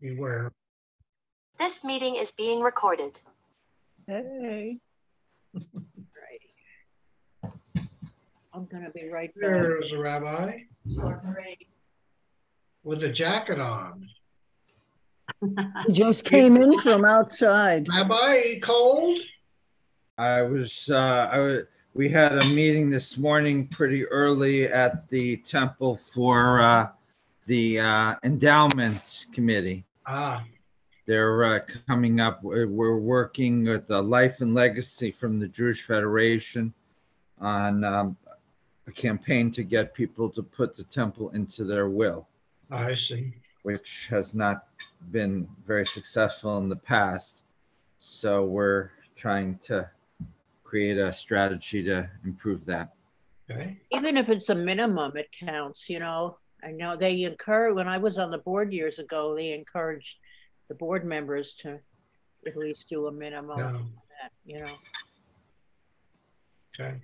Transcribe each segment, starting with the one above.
Beware. This meeting is being recorded. Hey. I'm gonna be right back. There's a rabbi Sorry. with a jacket on. He just came in from outside. Rabbi, cold? We had a meeting this morning pretty early at the temple for the endowment committee. They're coming up. We're working with the Life and Legacy from the Jewish Federation on a campaign to get people to put the temple into their will. I see. Which has not been very successful in the past. So we're trying to create a strategy to improve that. Okay. Even if it's a minimum, it counts, you know. I know they encourage, when I was on the board years ago, they encouraged the board members to at least do a minimum of that, you know. Okay.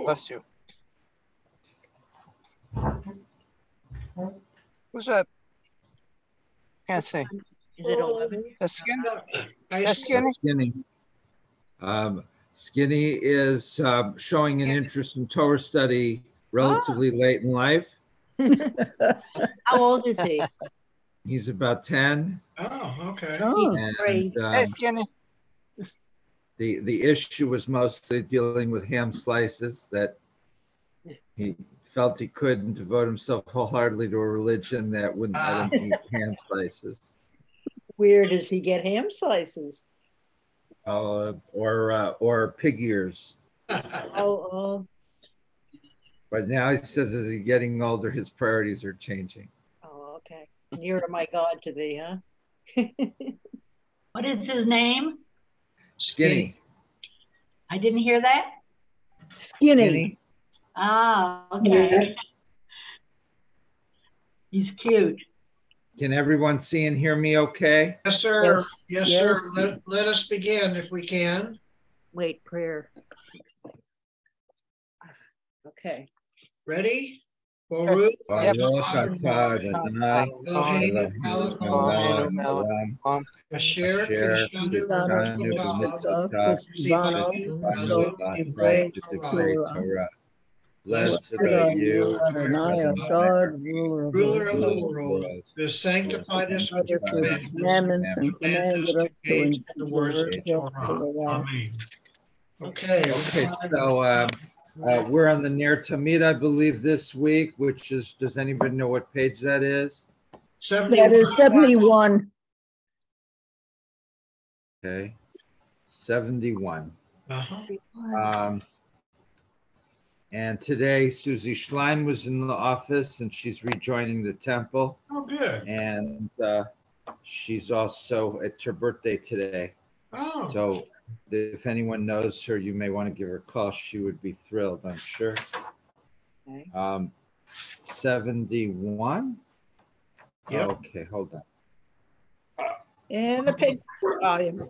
Bless you. Who's that? Can't see. Is it 11? That's Skinny. That's Skinny. Skinny. Skinny is showing an interest in Torah study relatively late in life. How old is he? He's about 10. Oh, okay. And, hey, Skinny. The issue was mostly dealing with ham slices, that he felt he couldn't devote himself wholeheartedly to a religion that wouldn't let him eat ham slices. Where does he get ham slices? Or pig ears. Oh. But now he says as he's getting older, his priorities are changing. Oh, okay. Nearer my God to thee, huh? What is his name? Skinny. I didn't hear that. Skinny. Ah, okay. He's cute. Can everyone see and hear me okay? Yes, sir. Yes. Yes, sir. Let us begin if we can. Wait, prayer. Okay. Ready? Baruch Baruch atah Adonai Eloheinu melech haolam asher kiddushanu b'mitzvotav v'tzivanu b'divrei Torah. Blessed are you, Adonai, our God, ruler of the world, who has sanctified us with your commandments and commanded us to endure the words of Torah. Amen. Okay. So we're on the Ner Tamid, I believe, this week, which is, does anybody know what page that is? 71. That is 71. Okay, 71. And today Susie Schlein was in the office and she's rejoining the temple. Oh, good. And she's also, it's her birthday today. Oh. So if anyone knows her, you may want to give her a call. She would be thrilled, I'm sure. Okay. 71? Yep. Okay, hold on. And the pig volume.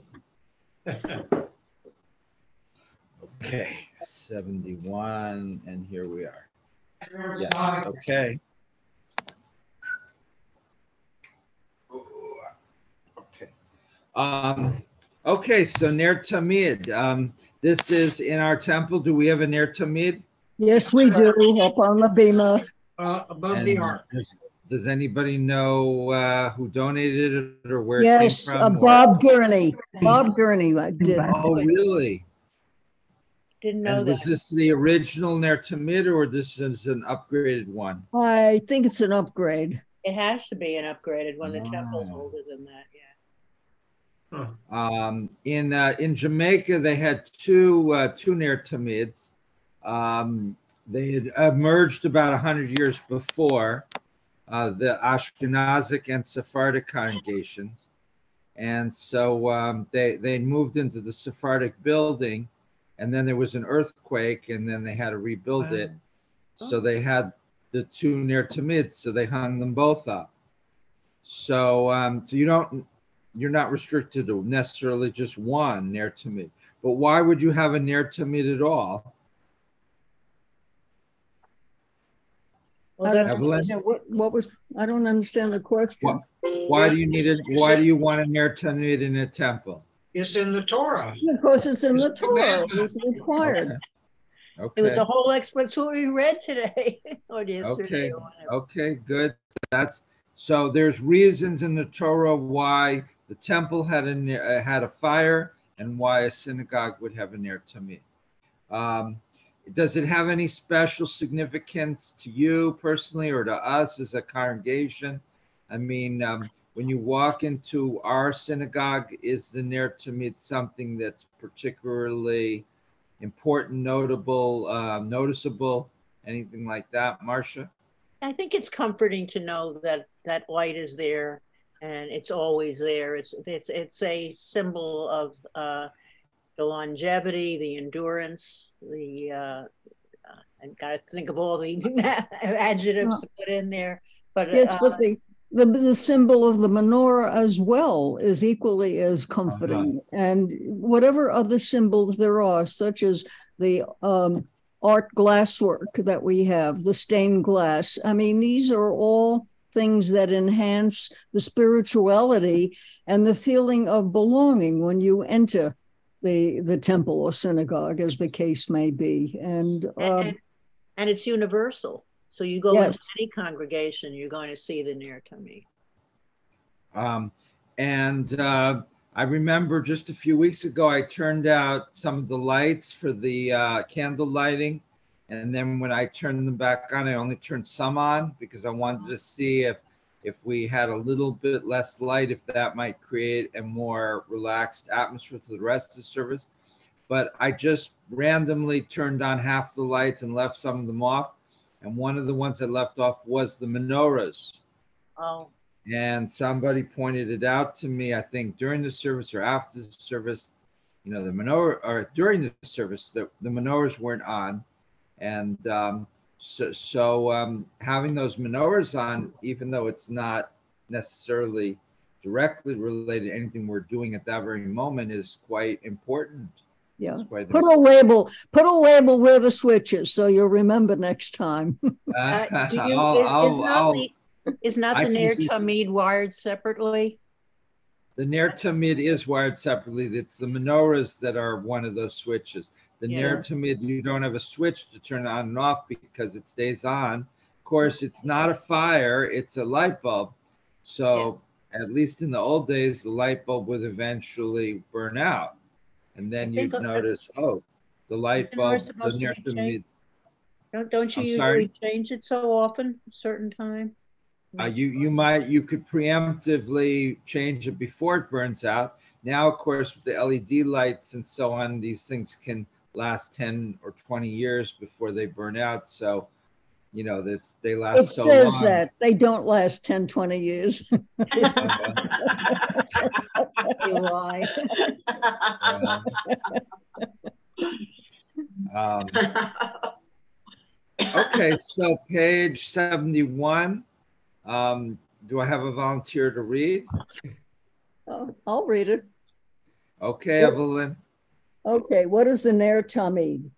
Okay, 71, and here we are. Yes, okay. Okay. Okay, so Ner Tamid. This is in our temple. Do we have a Ner Tamid? Yes, we do, up on the bima. Above the ark. Does anybody know who donated it or where Yes, it came from? Bob Gurney. Bob Gurney did. Oh, really? Didn't know And that. was this the original Ner Tamid or this is an upgraded one? I think it's an upgrade. It has to be an upgraded one. The temple's older than that, yeah. In Jamaica, they had two Ner Tamids. They had emerged about 100 years before, the Ashkenazic and Sephardic congregations. And so they moved into the Sephardic building, and then there was an earthquake, and then they had to rebuild it. So they had the two Ner Tamids, so they hung them both up. So you're not restricted to necessarily just one Ner Tamid. But why would you have a Ner Tamid at all? Well, I don't that's Evelyn? understand what was, I don't understand the question. Why do you need it? Why do you want a Ner Tamid in a temple? It's in the Torah. Because it's in the It's a Torah, it commandment. was required. it was Okay. a whole that's what we read today or yesterday. Okay. Or whatever. Okay. Good. That's so. There's reasons in the Torah why the temple had a fire and why a synagogue would have a Ner Tamid. Does it have any special significance to you personally or to us as a congregation? I mean, when you walk into our synagogue, is the Ner Tamid something that's particularly important, notable, noticeable, anything like that, Marcia? I think it's comforting to know that that light is there and it's always there. It's a symbol of the longevity, the endurance, and got to think of all the adjectives to put in there. But Yes, but the symbol of the menorah as well is equally as comforting. And whatever other symbols there are, such as the art glasswork that we have, the stained glass. I mean, these are all things that enhance the spirituality and the feeling of belonging when you enter the temple or synagogue, as the case may be. And it's universal. So you go yes. into any congregation, you're going to see the Ner Tamid. I remember just a few weeks ago, I turned out some of the lights for the candle lighting. And then when I turned them back on, I only turned some on because I wanted to see if we had a little bit less light, if that might create a more relaxed atmosphere for the rest of the service. But I just randomly turned on half the lights and left some of them off. And one of the ones I left off was the menorahs. Oh. And somebody pointed it out to me, I think during the service or after the service, the menorah, or during the service, the menorahs weren't on. And so having those menorahs on, even though it's not necessarily directly related to anything we're doing at that very moment, is quite important. Yeah. Put a label where the switch is, so you'll remember next time. Is not the Ner Tamid wired separately? The Ner Tamid is wired separately. It's the menorahs that are one of those switches. The Ner Tamid, you don't have a switch to turn it on and off because it stays on. Of course, it's not a fire, it's a light bulb. So at least in the old days, the light bulb would eventually burn out. And then you'd notice, the light bulb, the Ner Tamid. Don't you usually change it so often, a certain time? You could preemptively change it before it burns out. Now, of course, with the LED lights and so on, these things can last 10 or 20 years before they burn out. So, they last so long. It says that they don't last 10, 20 years. You lie. Okay, so page 71. Do I have a volunteer to read? I'll read it. Okay, Evelyn. Okay, what is the Ner Tamid?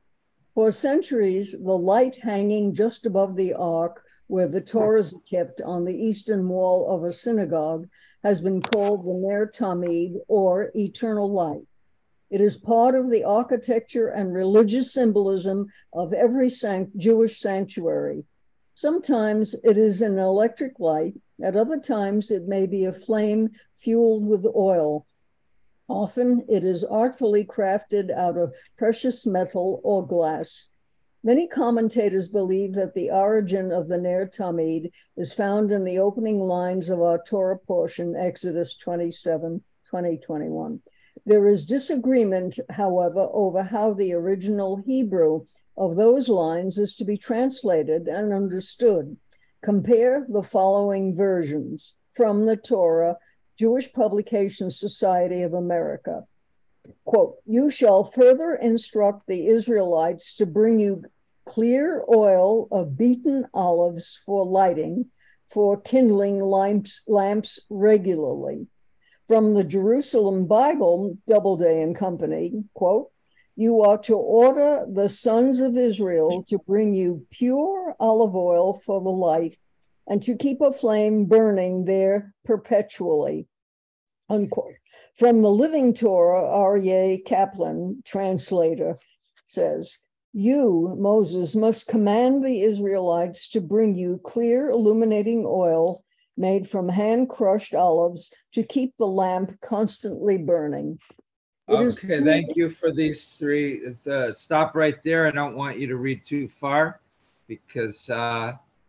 For centuries, the light hanging just above the ark where the Torahs are kept on the eastern wall of a synagogue has been called the Ner Tamid, or eternal light. It is part of the architecture and religious symbolism of every Jewish sanctuary. Sometimes it is an electric light. At other times, it may be a flame fueled with oil. Often, it is artfully crafted out of precious metal or glass. Many commentators believe that the origin of the Ner Tamid is found in the opening lines of our Torah portion, Exodus 27, 20-21. There is disagreement, however, over how the original Hebrew of those lines is to be translated and understood. Compare the following versions from the Torah, Jewish Publication Society of America. Quote, "You shall further instruct the Israelites to bring you clear oil of beaten olives for lighting, for kindling lamps regularly." From the Jerusalem Bible, Doubleday and Company, quote, You are to order the sons of Israel to bring you pure olive oil for the light and to keep a flame burning there perpetually. Unquote. From the Living Torah, R.A. Kaplan, translator, says, you, Moses, must command the Israelites to bring you clear, illuminating oil made from hand-crushed olives to keep the lamp constantly burning. Okay, thank you for these three. Stop right there. I don't want you to read too far because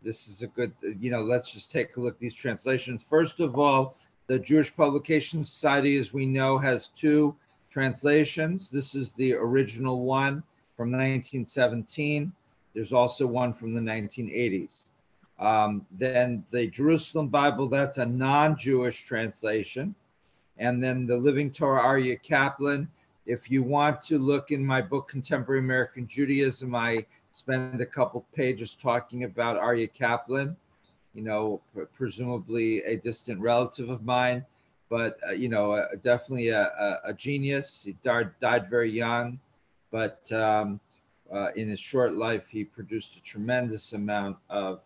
this is a good, let's just take a look at these translations. First of all, the Jewish Publication Society, as we know, has two translations. This is the original one from 1917. There's also one from the 1980s. Then the Jerusalem Bible, that's a non-Jewish translation. And then the Living Torah, Arya Kaplan. If you want to look in my book, Contemporary American Judaism, I spend a couple pages talking about Arya Kaplan, presumably a distant relative of mine, but, definitely a genius. He died very young, but in his short life, he produced a tremendous amount of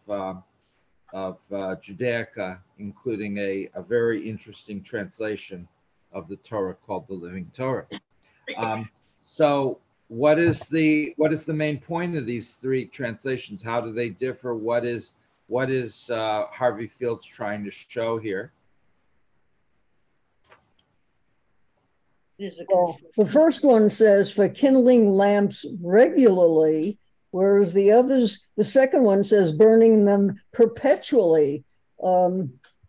Judaica, including a very interesting translation of the Torah called the Living Torah. So what is the main point of these three translations? How do they differ? What is Harvey Fields trying to show here? Well, the first one says for kindling lamps regularly, whereas the second one says burning them perpetually.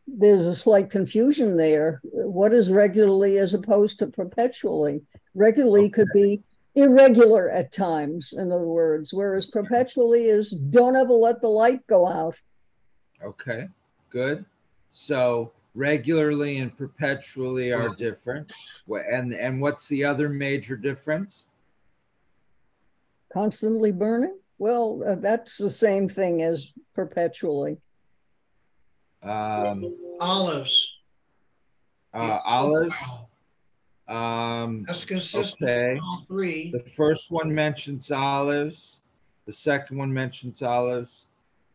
There's a slight confusion there. What is regularly as opposed to perpetually? Regularly could be irregular at times, in other words, whereas perpetually is don't ever let the light go out. Okay, good. So regularly and perpetually are different. And what's the other major difference? Constantly burning? Well, that's the same thing as perpetually. Olives. Olives. That's consistent Okay. with all three. The first one mentions olives. The second one mentions olives.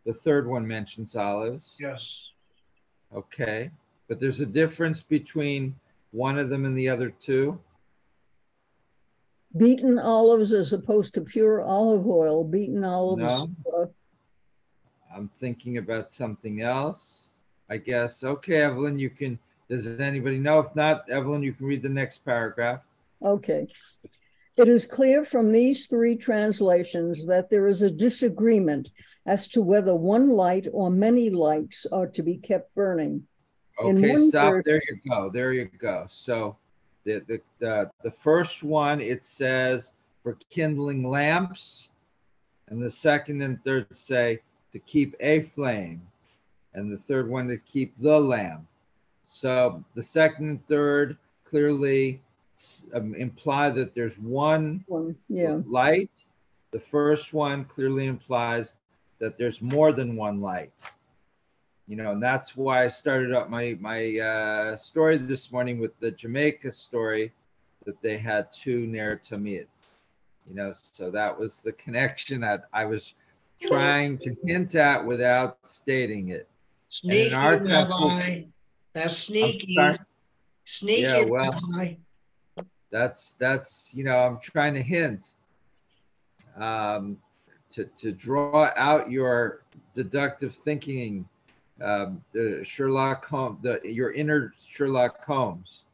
The third one mentions olives. Yes. Okay. But there's a difference between one of them and the other two. Beaten olives as opposed to pure olive oil. Beaten olives. No. I'm thinking about something else, I guess. Okay, Evelyn, does anybody know? If not, Evelyn, you can read the next paragraph. Okay. It is clear from these three translations that there is a disagreement as to whether one light or many lights are to be kept burning. Okay, stop. There you go. So the first one, it says for kindling lamps, and the second and third say to keep a flame, and the third one to keep the lamp. So the second and third clearly imply that there's one light. The first one clearly implies that there's more than one light. And that's why I started up my story this morning with the Jamaica story, that they had two Ner Tamids. So that was the connection that I was trying to hint at without stating it. Sneaky, Rabbi. That's sneaky. Sneaky, yeah, well, Rabbi. That's I'm trying to hint to draw out your deductive thinking, the Sherlock Holmes, your inner Sherlock Holmes.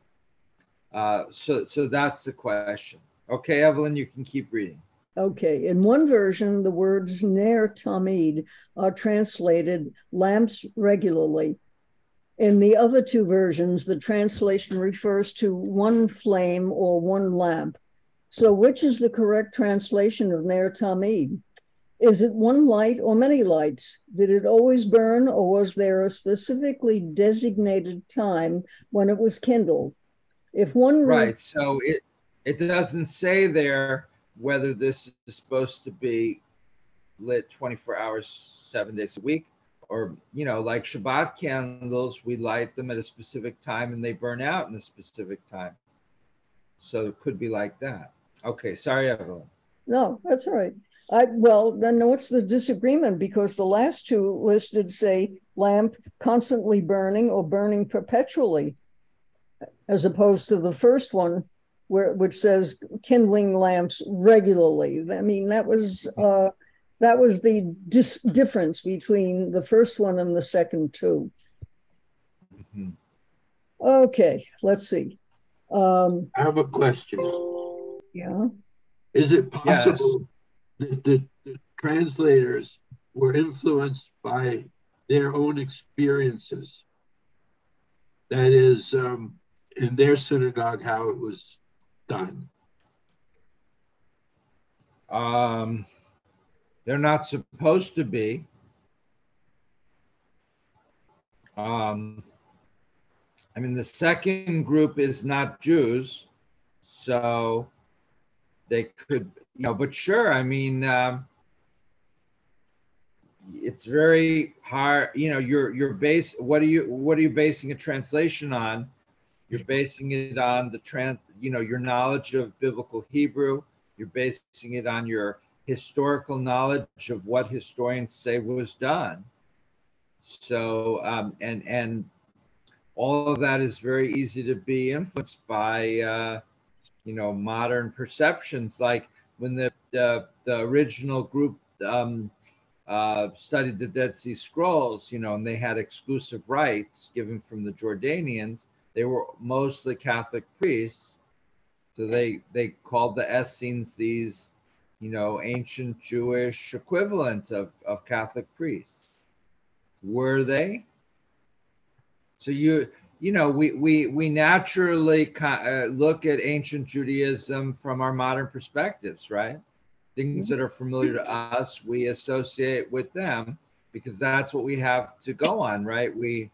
So that's the question. Okay, Evelyn, you can keep reading. Okay, in one version, the words Ner Tamid are translated lamps regularly. In the other two versions, the translation refers to one flame or one lamp. So which is the correct translation of Ner Tamid? Is it one light or many lights? Did it always burn, or was there a specifically designated time when it was kindled? If one right, so it doesn't say there whether this is supposed to be lit 24 hours, 7 days a week, or, like Shabbat candles, we light them at a specific time and they burn out in a specific time. So it could be like that. Okay, sorry, Evelyn. No, that's all right. Well, then what's the disagreement? Because the last two listed say lamp constantly burning or burning perpetually, as opposed to the first one, which says kindling lamps regularly. I mean, that was the difference between the first one and the second two. Mhm. Okay, let's see. I have a question. Yeah. Is it Yes. possible that the translators were influenced by their own experiences? That is, in their synagogue, how it was done. They're not supposed to be. I mean, the second group is not Jews, so they could, but sure. I mean, it's very hard. Your base. What are you basing a translation on? You're basing it on your knowledge of biblical Hebrew. You're basing it on your historical knowledge of what historians say was done. So, and all of that is very easy to be influenced by, modern perceptions. Like when the original group studied the Dead Sea Scrolls, and they had exclusive rights given from the Jordanians. They were mostly Catholic priests, so they called the Essenes these, ancient Jewish equivalent of Catholic priests. Were they? So we naturally look at ancient Judaism from our modern perspectives, right? Things that are familiar to us, we associate with them because that's what we have to go on, right? We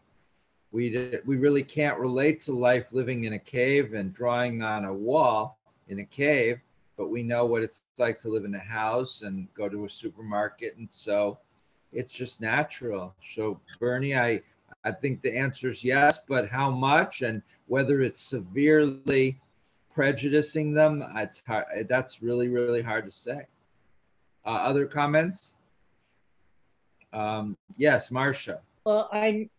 really can't relate to life living in a cave and drawing on a wall in a cave, but we know what it's like to live in a house and go to a supermarket, and so it's just natural. So Bernie, I think the answer is yes, but how much and whether it's severely prejudicing them, it's hard, that's really, really hard to say. Other comments? Yes, Marcia. Well, I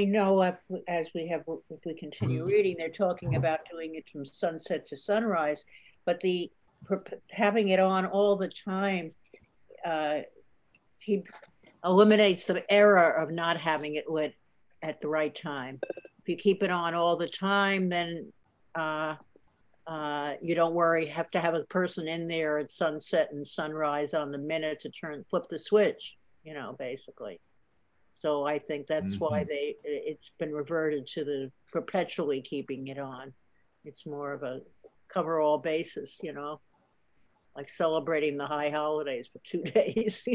know as if we continue reading, they're talking about doing it from sunset to sunrise, but having it on all the time eliminates the error of not having it lit at the right time. If you keep it on all the time, then you don't worry, have to have a person in there at sunset and sunrise on the minute to flip the switch, basically. So I think that's why it's been reverted to the perpetually keeping it on. It's more of a cover all basis, like celebrating the high holidays for 2 days,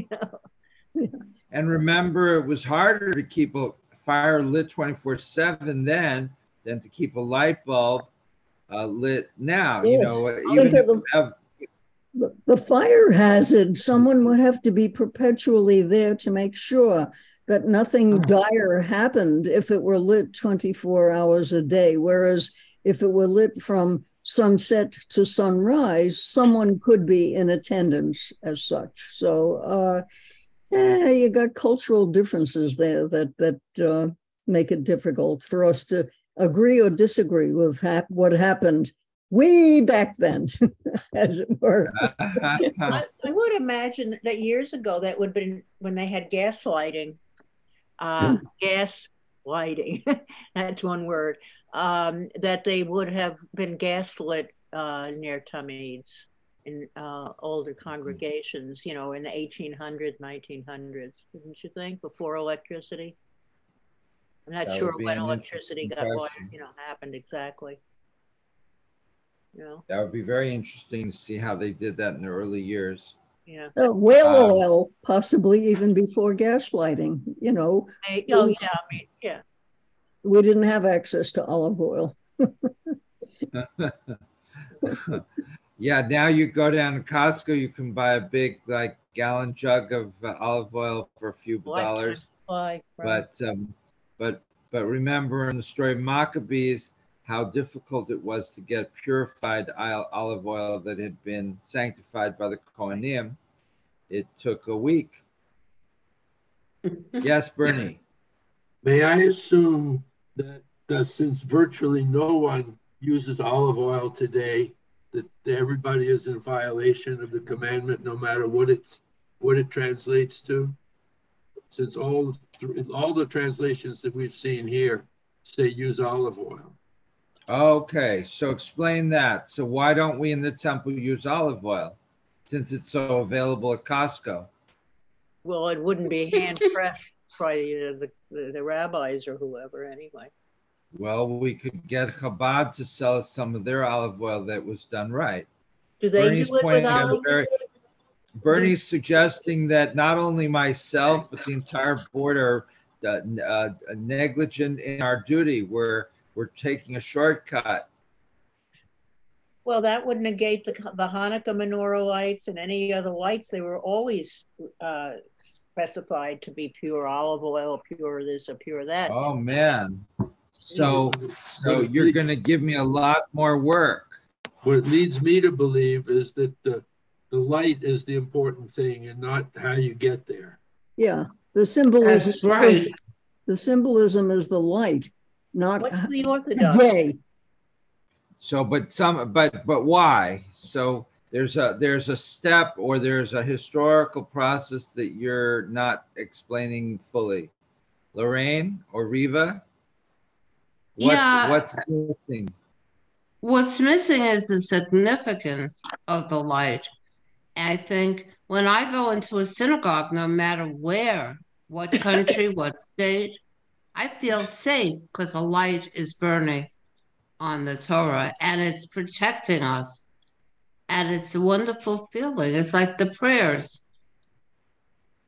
And remember, it was harder to keep a fire lit 24/7 then than to keep a light bulb lit now. Yes. Even if you have the fire hazard, someone would have to be perpetually there to make sure that nothing dire happened if it were lit 24 hours a day. Whereas if it were lit from sunset to sunrise, someone could be in attendance as such. So you got cultural differences there that make it difficult for us to agree or disagree with what happened way back then, as it were. I would imagine that years ago, that would have been when they had gas lighting. Gas lighting, that's one word, that they would have been gaslit near Tamids in older congregations, in the 1800s, 1900s, wouldn't you think, before electricity? I'm not sure when electricity happened exactly. That would be very interesting to see how they did that in the early years. Yeah. Whale oil, possibly even before gaslighting, Yeah. We didn't have access to olive oil. Yeah, now you go down to Costco, you can buy a big gallon jug of olive oil for a few dollars. Right. But remember in the story of Maccabees how difficult it was to get purified olive oil that had been sanctified by the Kohanim. It took a week. Yes, Bernie. May I assume that since virtually no one uses olive oil today, that everybody is in violation of the commandment, no matter what it translates to? Since all the translations that we've seen here say use olive oil. Okay, so explain that. So why don't we in the temple use olive oil, since it's so available at Costco? Well, it wouldn't be hand pressed by the rabbis or whoever anyway. Well, we could get Chabad to sell us some of their olive oil that was done right. Do they Bernie's do it pointing with at olive? Bernie's suggesting that not only myself, but the entire board are negligent in our duty. We're taking a shortcut. Well, that would negate the Hanukkah menorah lights and any other lights. They were always specified to be pure olive oil, pure this or pure that. Oh man. So you're going to give me a lot more work. What leads me to believe is that the light is the important thing and not how you get there. Yeah, the symbolism. That's right. The symbolism is the light, not What's the the Orthodox? day. So, but why? So there's a step or there's a historical process that you're not explaining fully. Lorraine or Riva? What's missing? What's missing is the significance of the light. I think when I go into a synagogue, no matter where, what country, what state, I feel safe because a light is burning on the Torah and it's protecting us. And it's a wonderful feeling. It's like the prayers.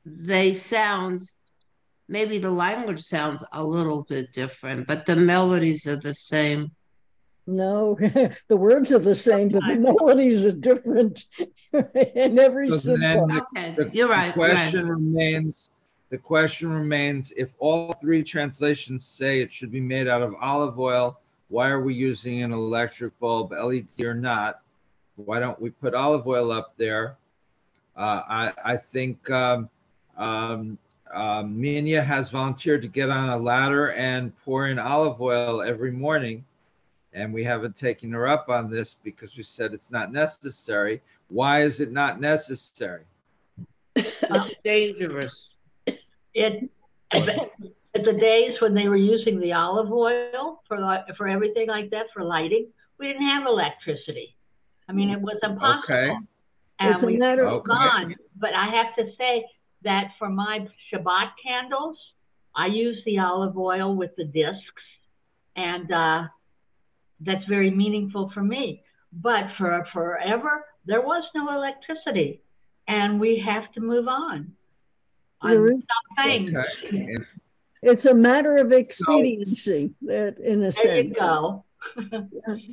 They sound, maybe the language sounds a little bit different, but the melodies are the same. No, the words are the same, but the melodies are different in every So then synagogue. Okay, you're right. The question remains, if all three translations say it should be made out of olive oil, why are we using an electric bulb, LED or not? Why don't we put olive oil up there? I think Minya has volunteered to get on a ladder and pour in olive oil every morning. And we haven't taken her up on this because we said it's not necessary. Why is it not necessary? It's dangerous. At the days when they were using the olive oil for everything like that, for lighting, we didn't have electricity. I mean, it was impossible. Okay. And It's a we matter moved on. But I have to say that for my Shabbat candles, I use the olive oil with the discs, and that's very meaningful for me. But for forever, there was no electricity, and we have to move on. Some things. Okay. It's a matter of expediency, in a sense. There you go. All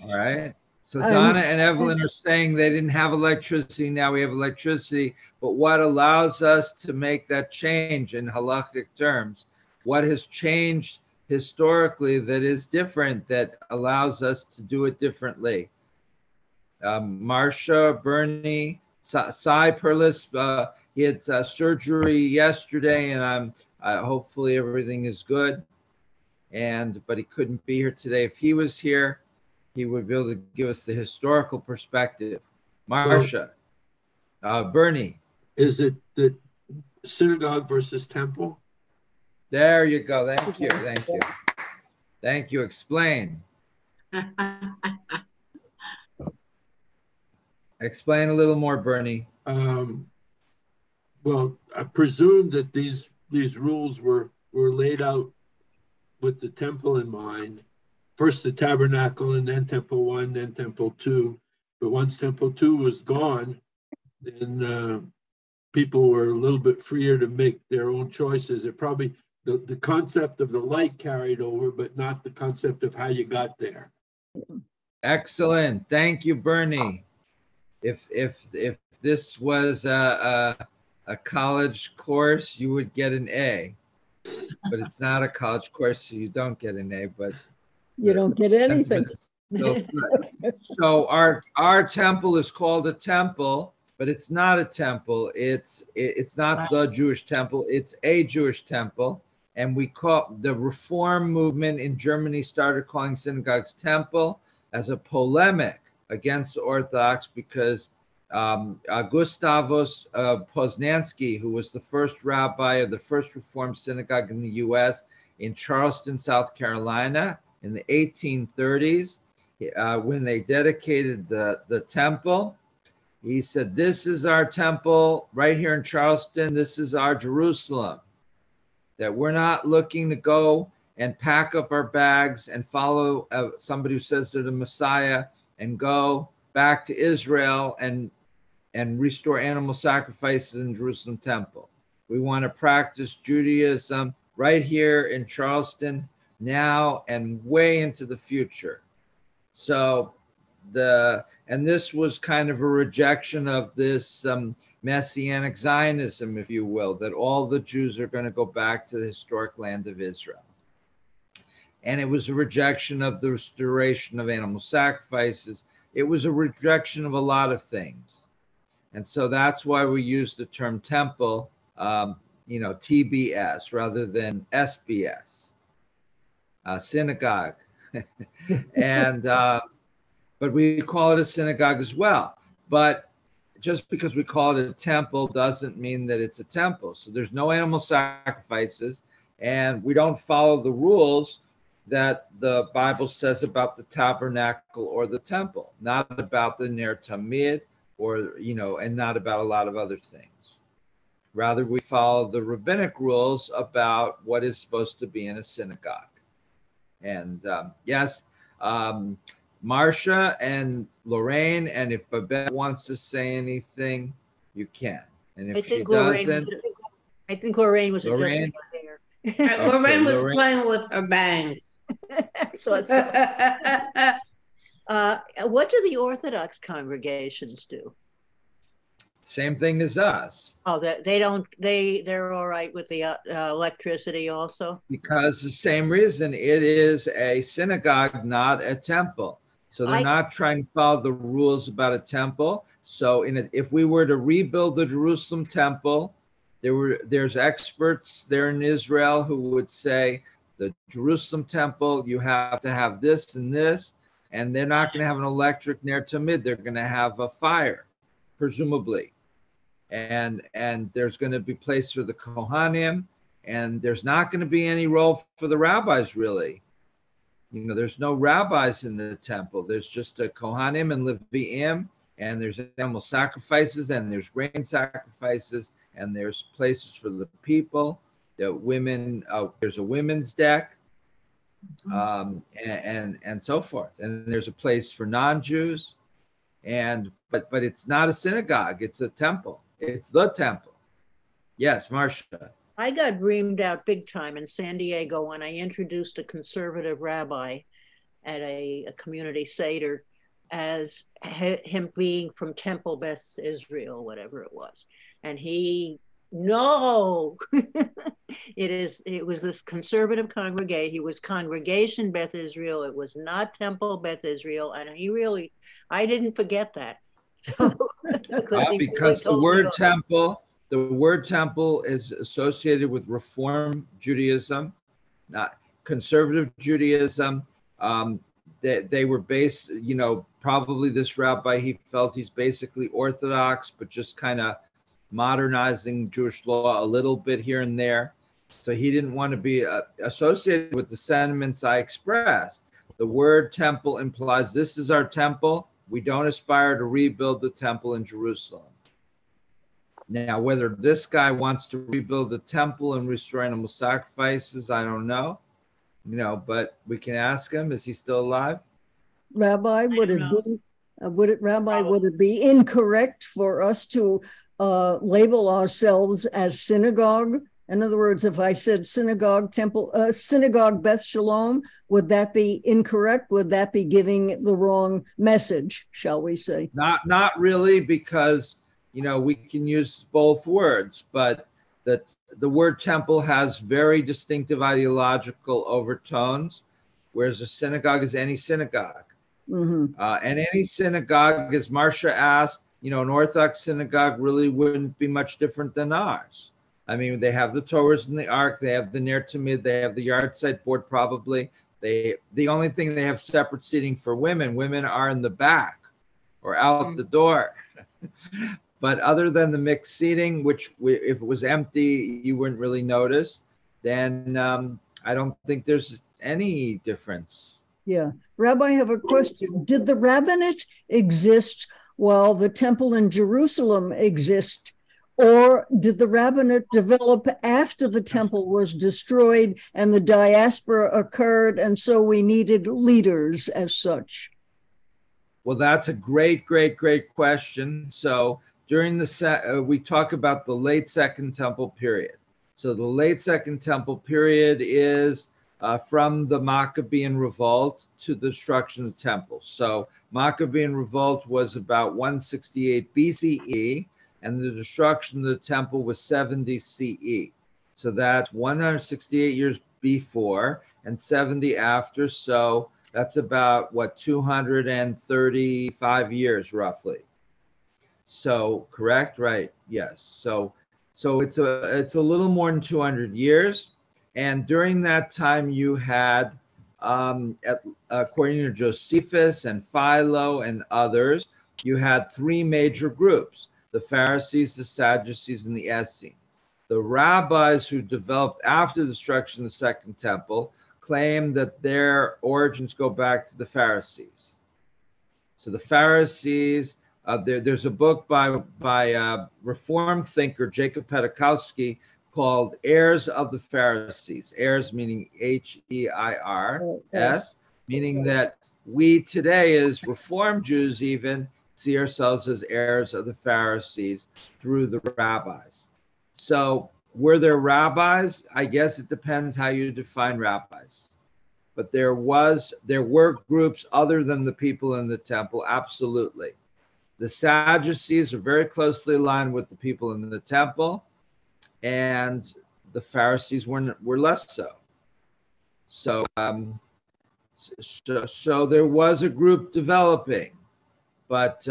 right. So Donna and Evelyn are saying they didn't have electricity. Now we have electricity. But what allows us to make that change in halakhic terms? What has changed historically that is different, that allows us to do it differently? Marcia, Bernie, Cy Perlis, he had surgery yesterday, and hopefully everything is good. But he couldn't be here today. If he was here, he would be able to give us the historical perspective. Marcia, Bernie. Is it the synagogue versus temple? There you go. Thank you. Thank you. Thank you. Explain. Explain a little more, Bernie. Well, I presume that these rules were laid out with the temple in mind. First the tabernacle, and then temple 1, then temple 2. But once temple 2 was gone, then people were a little bit freer to make their own choices. It probably, the concept of the light carried over, but not the concept of how you got there. Excellent. Thank you, Bernie. If this was a college course, you would get an A. But it's not a college course, so you don't get an A. But You don't get anything. So our temple is called a temple, but it's not a temple. It's not the Jewish temple. It's a Jewish temple. And we call the Reform movement in Germany started calling synagogues temple as a polemic against the Orthodox, because Gustavus Poznansky, who was the first rabbi of the first Reformed synagogue in the U.S. in Charleston, South Carolina, in the 1830s, when they dedicated the temple, he said, "This is our temple right here in Charleston. This is our Jerusalem. That we're not looking to go and pack up our bags and follow somebody who says they're the Messiah and go back to Israel and restore animal sacrifices in Jerusalem temple. We want to practice Judaism right here in Charleston now and way into the future." So this was kind of a rejection of this Messianic Zionism, if you will, that all the Jews are going to go back to the historic land of Israel. And it was a rejection of the restoration of animal sacrifices. It was a rejection of a lot of things. And so that's why we use the term temple, TBS rather than SBS, synagogue. And but we call it a synagogue as well. But just because we call it a temple doesn't mean that it's a temple. So there's no animal sacrifices, and we don't follow the rules that the Bible says about the tabernacle or the temple, not about the Ner Tamid, and not about a lot of other things. Rather, we follow the rabbinic rules about what is supposed to be in a synagogue. And yes, Marcia and Lorraine, and if Babette wants to say anything, you can. And if she doesn't, I think Lorraine was adjusting her hair. Lorraine was playing with her bangs. I thought so. What do the Orthodox congregations do? Same thing as us. Oh, they're all right with the electricity also? Because the same reason, it is a synagogue, not a temple. So they're not trying to follow the rules about a temple. So if we were to rebuild the Jerusalem temple, there's experts there in Israel who would say the Jerusalem temple, you have to have this and this, and they're not going to have an electric Ner Tamid. They're going to have a fire, presumably. And there's going to be place for the Kohanim, and there's not going to be any role for the rabbis, really. There's no rabbis in the temple. There's just a Kohanim and Leviim, and there's animal sacrifices, and there's grain sacrifices, and there's places for the people. The women, there's a women's deck, and so forth. And there's a place for non-Jews, but it's not a synagogue. It's a temple. It's the temple. Yes, Marcia. I got reamed out big time in San Diego when I introduced a conservative rabbi at a community Seder as him being from Temple Beth Israel, whatever it was. And no, it was this conservative congregation. He was Congregation Beth Israel. It was not Temple Beth Israel. And I didn't forget that. So, because the word temple is associated with Reform Judaism, not conservative Judaism. They were based, probably this rabbi, he felt he's basically Orthodox, but just kind of modernizing Jewish law a little bit here and there. So he didn't want to be associated with the sentiments I expressed. The word temple implies this is our temple. We don't aspire to rebuild the temple in Jerusalem. Now, whether this guy wants to rebuild the temple and restore animal sacrifices, I don't know. But we can ask him. Is he still alive? Rabbi, would it be incorrect for us to label ourselves as synagogue? In other words, if I said synagogue temple, synagogue Beth Shalom, would that be incorrect? Would that be giving the wrong message, shall we say? Not really, because we can use both words, but the word temple has very distinctive ideological overtones, whereas a synagogue is any synagogue. Mm-hmm. And any synagogue, as Marcia asked, you know, an Orthodox synagogue really wouldn't be much different than ours. I mean, they have the Torahs and the Ark, they have the Ner Tamid, they have the yard site board probably. The only thing they have separate seating for women. Women are in the back or out the door. But other than the mixed seating, which if it was empty, you wouldn't really notice, then I don't think there's any difference. Yeah. Rabbi, I have a question. Did the rabbinate exist while the temple in Jerusalem existed? Or did the rabbinate develop after the temple was destroyed and the diaspora occurred, and so we needed leaders as such? Well, that's a great question. So during we talk about the late Second Temple period. So the late Second Temple period is from the Maccabean revolt to the destruction of the temple. So Maccabean revolt was about 168 BCE, and the destruction of the temple was 70 CE. So that's 168 years before and 70 after. So that's about what, 235 years roughly. So correct, right? Yes. So it's a little more than 200 years. And during that time, you had, according to Josephus and Philo and others, you had three major groups: the Pharisees, the Sadducees, and the Essenes. The rabbis who developed after the destruction of the Second Temple claim that their origins go back to the Pharisees. So the Pharisees, there's a book by Reformed thinker Jacob Pedakowski called Heirs of the Pharisees. Heirs meaning H-E-I-R-S, meaning that we today as Reformed Jews even see ourselves as heirs of the Pharisees through the rabbis. So were there rabbis? I guess it depends how you define rabbis. But there were groups other than the people in the temple, absolutely. The Sadducees are very closely aligned with the people in the temple, and the Pharisees were less so. So there was a group developing, but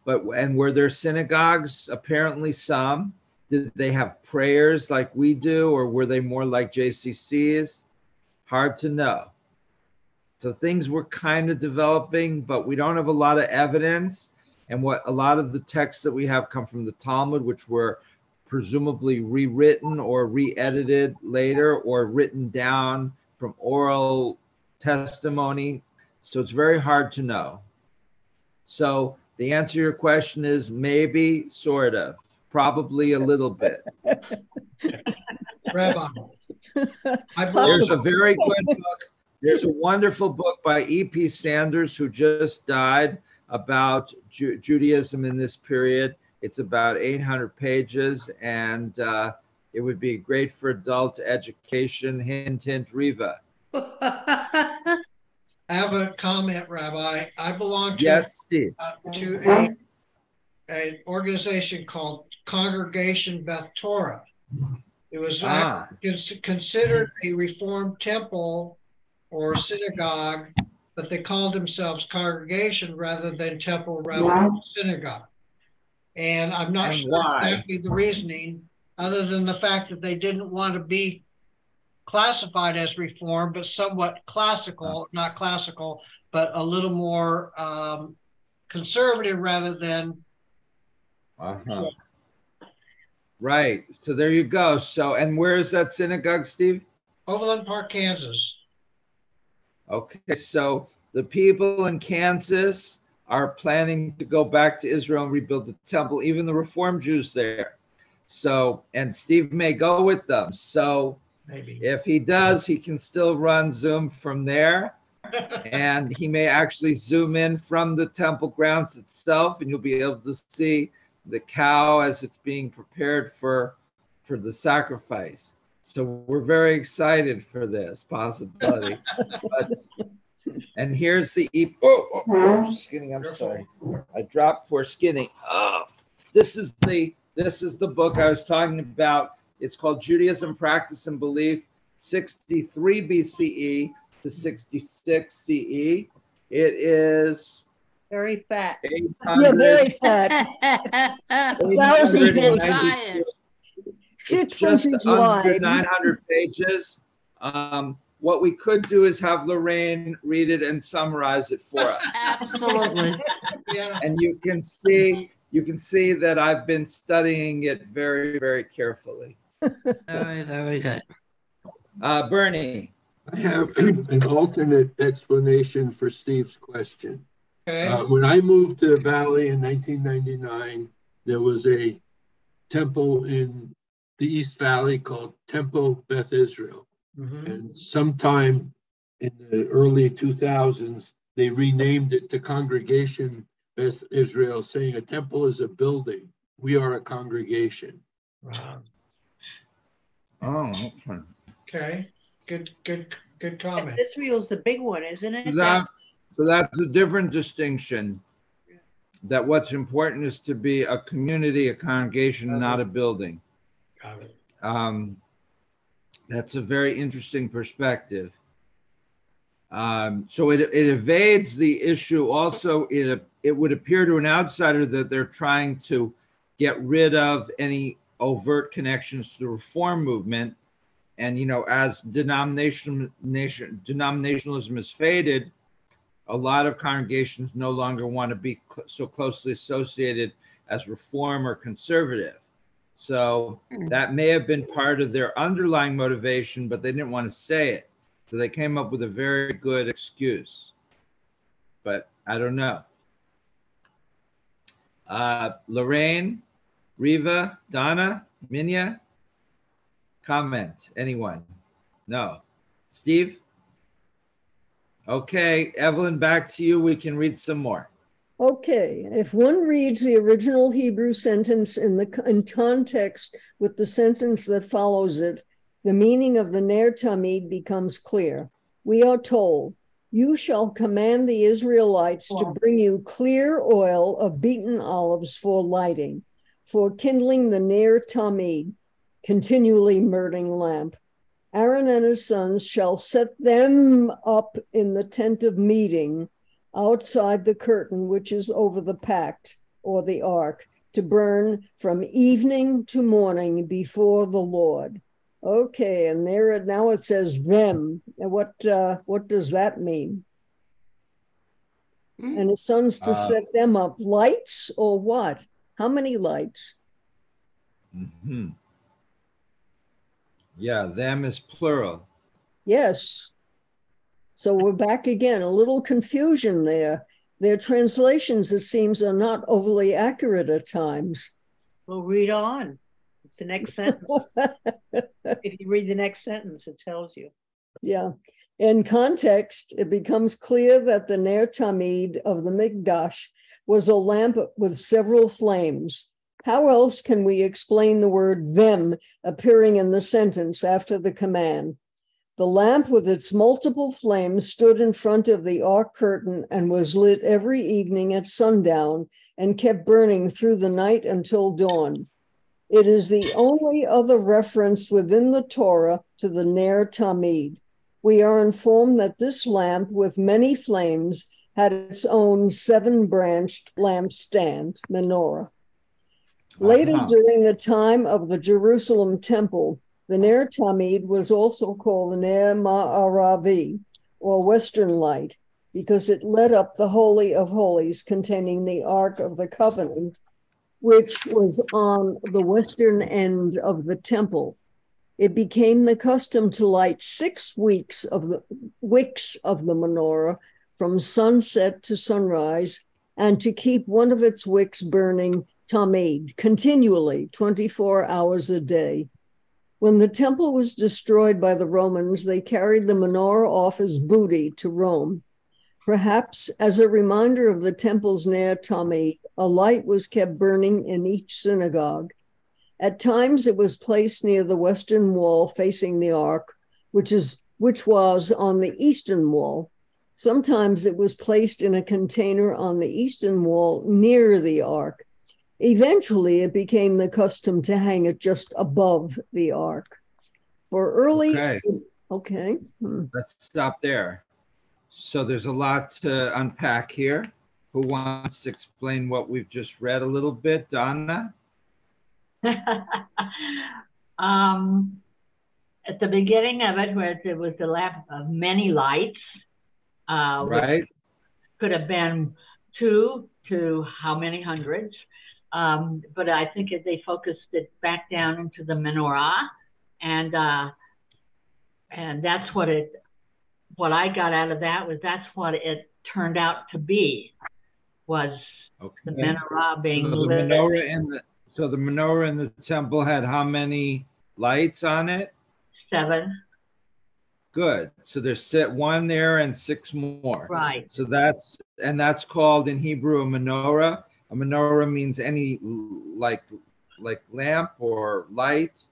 were there synagogues? Apparently some. Did they have prayers like we do, or were they more like JCCs? Hard to know. So things were kind of developing, but we don't have a lot of evidence. And what a lot of the texts that we have come from the Talmud, which were presumably rewritten or re-edited later or written down from oral testimony. So it's very hard to know. So the answer to your question is maybe, sort of, probably a little bit. Rabbi, there's a very good book. There's a wonderful book by E.P. Sanders, who just died, about Judaism in this period. It's about 800 pages, and it would be great for adult education. Hint, hint, Riva. I have a comment, Rabbi. I belong to, yes, Steve. To an organization called Congregation Beth Torah. It was considered a Reformed temple or synagogue, but they called themselves congregation rather than temple, rather than synagogue. And I'm not sure exactly the reasoning, other than the fact that they didn't want to be classified as Reformed, but somewhat classical, not classical, but a little more conservative rather than. Right. So there you go. So, and where is that synagogue, Steve? Overland Park, Kansas. Okay. So the people in Kansas are planning to go back to Israel and rebuild the temple, even the Reformed Jews there. So, and Steve may go with them. So maybe if he does, he can still run Zoom from there. And he may actually zoom in from the temple grounds itself, and you'll be able to see the cow as it's being prepared for the sacrifice. So we're very excited for this possibility. And here's the Skinny, I'm sorry. I dropped poor Skinny. Oh, this is the book I was talking about. It's called Judaism, Practice and Belief, 63 BCE to 66 CE. It is Very fat. 800, Yeah, very fat. 1,000 People 892 tired. Six just inches under wide. 900 pages. What we could do is have Lorraine read it and summarize it for us. Absolutely. Yeah. And you can see that I've been studying it very, very carefully. Very, very good. Bernie. I have an alternate explanation for Steve's question. Okay. When I moved to the Valley in 1999, there was a temple in the East Valley called Temple Beth Israel. Mhm. And sometime in the early 2000s, they renamed it to Congregation Beth Israel, saying a temple is a building. We are a congregation. Wow. Oh, okay. Okay. Good comment. Israel's the big one, isn't it? So that's a different distinction. That what's important is to be a community, a congregation, not a building. Got it. That's a very interesting perspective. So it evades the issue. Also, it would appear to an outsider that they're trying to get rid of any overt connections to the reform movement. And, you know, as denominationalism has faded, a lot of congregations no longer want to be so closely associated as reform or conservative. So that may have been part of their underlying motivation, but they didn't want to say it. So they came up with a very good excuse. But I don't know. Lorraine, Riva, Donna, Minya, comment, anyone? No. Steve? Okay, Evelyn, back to you. We can read some more. Okay, if one reads the original Hebrew sentence in context with the sentence that follows it, the meaning of the Ner Tamid becomes clear. We are told, you shall command the Israelites to bring you clear oil of beaten olives for lighting, for kindling the Ner Tamid, continually burning lamp. Aaron and his sons shall set them up in the tent of meeting outside the curtain, which is over the pact or the ark, to burn from evening to morning before the Lord. Okay, and there now it says them. And what does that mean? And his sons to set them up, lights or what? How many lights? Mm-hmm. Yeah, them is plural. Yes. So we're back again, a little confusion there. Their translations, it seems, are not overly accurate at times. Well, read on. It's the next sentence. If you read the next sentence, it tells you. Yeah. In context, it becomes clear that the Ner Tamid of the Mikdash was a lamp with several flames. How else can we explain the word them appearing in the sentence after the command? The lamp with its multiple flames stood in front of the ark curtain and was lit every evening at sundown and kept burning through the night until dawn. It is the only other reference within the Torah to the Ner Tamid. We are informed that this lamp with many flames had its own 7-branched lampstand, menorah. Later, during the time of the Jerusalem temple, the Ner Tamid was also called the Ner Ma'aravi, or Western Light, because it lit up the Holy of Holies containing the Ark of the Covenant, which was on the western end of the temple. It became the custom to light 6 wicks of the menorah from sunset to sunrise, and to keep one of its wicks burning tamid, continually, 24 hours a day. When the temple was destroyed by the Romans, they carried the menorah off as booty to Rome. Perhaps as a reminder of the temple's Ner Tamid, a light was kept burning in each synagogue. At times it was placed near the western wall facing the ark, which was on the eastern wall. Sometimes it was placed in a container on the eastern wall near the ark. Eventually, it became the custom to hang it just above the ark. For early Okay. Let's stop there. So there's a lot to unpack here. Who wants to explain what we've just read a little bit? Donna? At the beginning of it, where it was the lamp of many lights, Right. could have been 2 to how many hundreds. But I think they focused it back down into the menorah, and that's what I got out of that was that's what it turned out to be, was the menorah being lit. So the menorah in the temple had how many lights on it? 7. Good. So there's 1 there and 6 more. Right. So that's called in Hebrew a menorah. A menorah means any like lamp or light.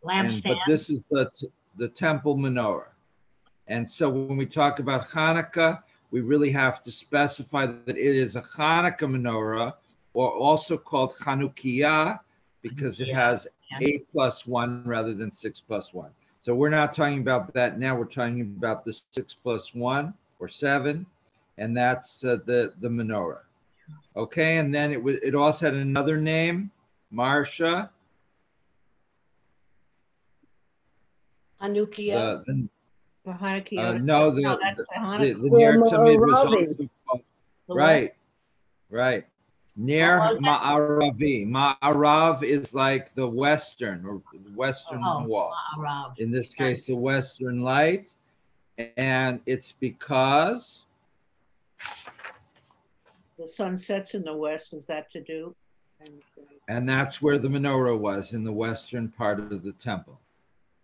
Lampstand. But this is the temple menorah. And so when we talk about Hanukkah, we really have to specify that it is a Hanukkah menorah, or also called Chanukiah, because it has 8 plus 1 rather than 6 plus 1. So we're not talking about that now. We're talking about the 6 plus 1 or 7, and that's the menorah. Okay, and then it also had another name, Marsha. Hanukkah. No, that's the Hanukkah. the Ner Tamid was also called, right. Ner Ma'aravi. Ma'arav is like the western wall. Ma'arav. In this case, the western light. And it's because the sun sets in the west. Is that to do? And that's where the menorah was, in the western part of the temple.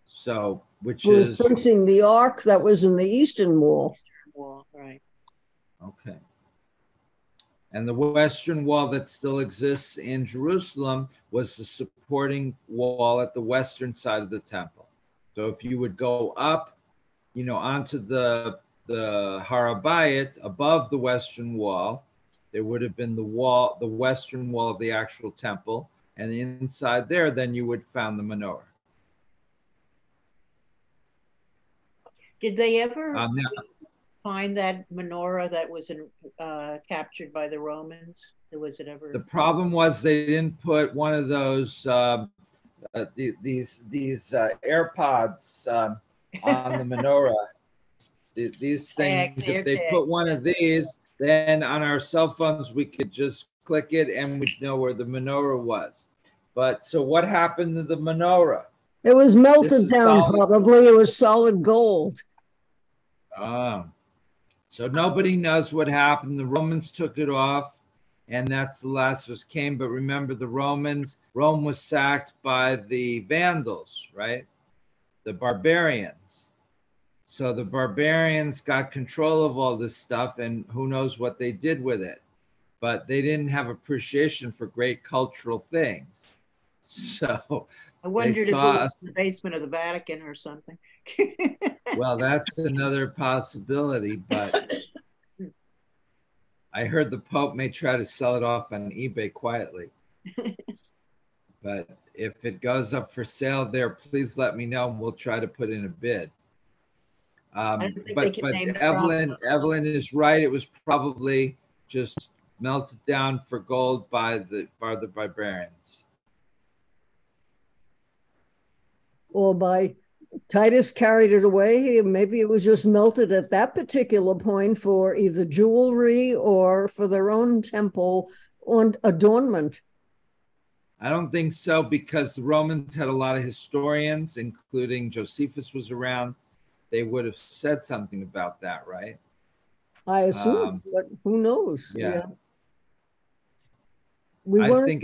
So, which was facing the ark that was in the eastern wall. Right. Okay. And the western wall that still exists in Jerusalem was the supporting wall at the western side of the temple. So if you would go up, onto the Har HaBayit above the western wall, there would have been the western wall of the actual temple, and inside there, then you would find the menorah. Did they ever find that menorah that was captured by the Romans? Was it ever? The problem was they didn't put one of those these AirPods on the menorah. These things, if they put one of these, then on our cell phones we could just click it and we'd know where the menorah was. But so what happened to the menorah? It was melted down, probably. It was solid gold. So nobody knows what happened. The Romans took it off, and that's the last of us came. But remember, Rome was sacked by the Vandals, right? The barbarians. So the barbarians got control of all this stuff, and who knows what they did with it. But they didn't have appreciation for great cultural things. So I wondered if it was in the basement of the Vatican or something. Well, that's another possibility, but I heard the Pope may try to sell it off on eBay quietly. But if it goes up for sale there, please let me know and we'll try to put in a bid. But Evelyn is right. It was probably just melted down for gold by the barbarians. Or by Titus carried it away. Maybe it was just melted at that particular point for either jewelry or for their own temple adornment. I don't think so, because the Romans had a lot of historians, including Josephus was around. They would have said something about that, right? I assume, but who knows? Yeah. I think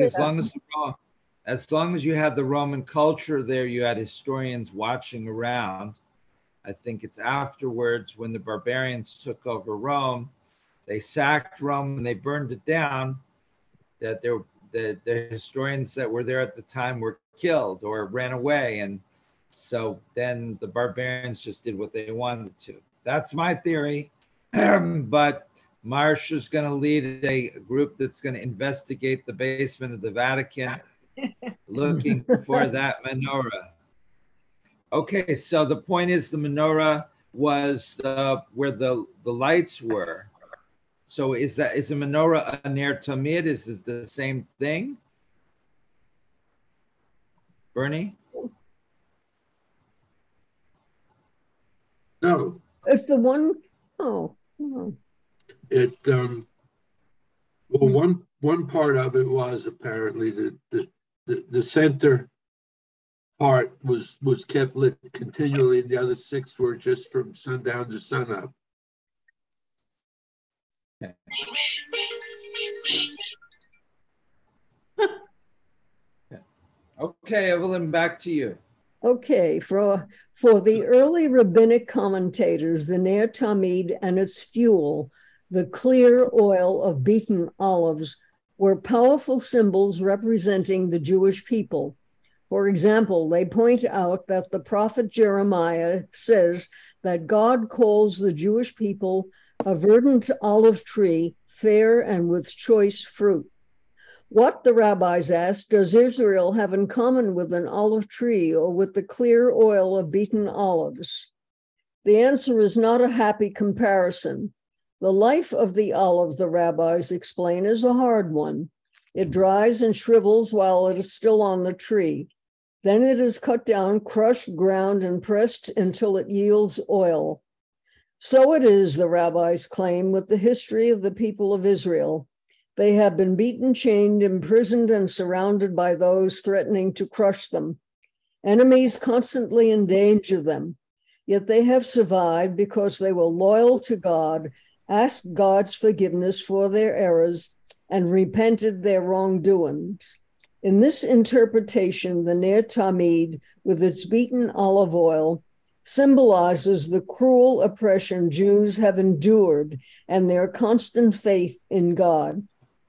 as long as you had the Roman culture there, you had historians watching around. I think it's afterwards, when the barbarians took over Rome, they sacked Rome and they burned it down, that the historians that were there at the time were killed or ran away. And so then the barbarians just did what they wanted to. That's my theory. But Marsha's going to lead a group that's going to investigate the basement of the Vatican, looking for that menorah. Okay, so the point is the menorah was where the lights were. So is a menorah a ner tamid? Is this the same thing? Bernie? No, If the one, oh, it well, one part of it was apparently the center part was kept lit continually, and the other 6 were just from sundown to sunup. Okay, Evelyn, back to you. okay. For the early rabbinic commentators, the Ner Tamid and its fuel, the clear oil of beaten olives, were powerful symbols representing the Jewish people. For example, they point out that the prophet Jeremiah says that God calls the Jewish people a verdant olive tree, fair and with choice fruit. What, the rabbis asked, does Israel have in common with an olive tree or with the clear oil of beaten olives? The answer is not a happy comparison. The life of the olive, the rabbis explain, is a hard one. It dries and shrivels while it is still on the tree. Then it is cut down, crushed, ground, and pressed until it yields oil. So it is, the rabbis claim, with the history of the people of Israel. They have been beaten, chained, imprisoned, and surrounded by those threatening to crush them. Enemies constantly endanger them. Yet they have survived because they were loyal to God, asked God's forgiveness for their errors, and repented their wrongdoings. In this interpretation, the Ner Tamid, with its beaten olive oil, symbolizes the cruel oppression Jews have endured and their constant faith in God.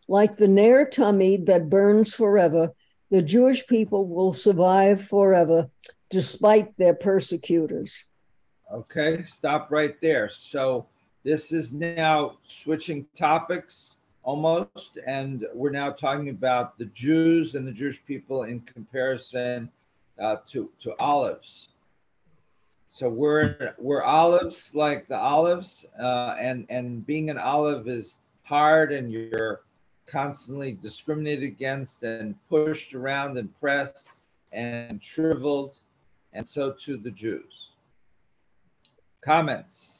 Like the Ner Tamid that burns forever, the Jewish people will survive forever despite their persecutors. Okay, stop right there. So this is now switching topics almost, and we're now talking about the Jews and the Jewish people in comparison to olives. So we're olives, like the olives, and being an olive is hard, and you're constantly discriminated against and pushed around and pressed and shriveled, and so too the Jews. Comments?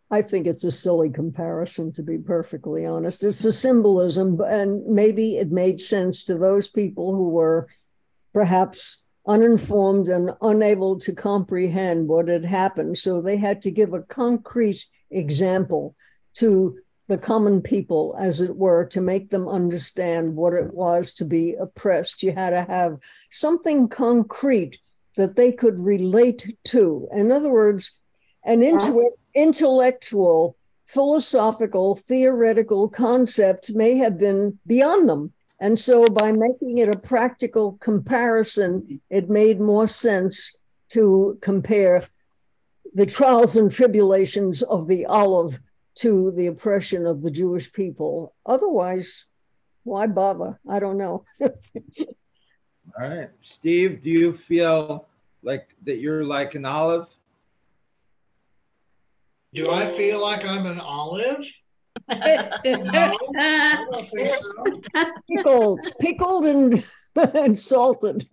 I think it's a silly comparison, to be perfectly honest. It's a symbolism, and maybe it made sense to those people who were perhaps uninformed and unable to comprehend what had happened. So they had to give a concrete example to the common people, as it were, to make them understand what it was to be oppressed. You had to have something concrete that they could relate to. In other words, an intellectual, philosophical, theoretical concept may have been beyond them. And so by making it a practical comparison, it made more sense to compare the trials and tribulations of the olive to the oppression of the Jewish people. Otherwise, why bother? I don't know. All right. Steve, do you feel like that you're like an olive? Do I feel like I'm an olive? No, I don't think so. Pickled and salted.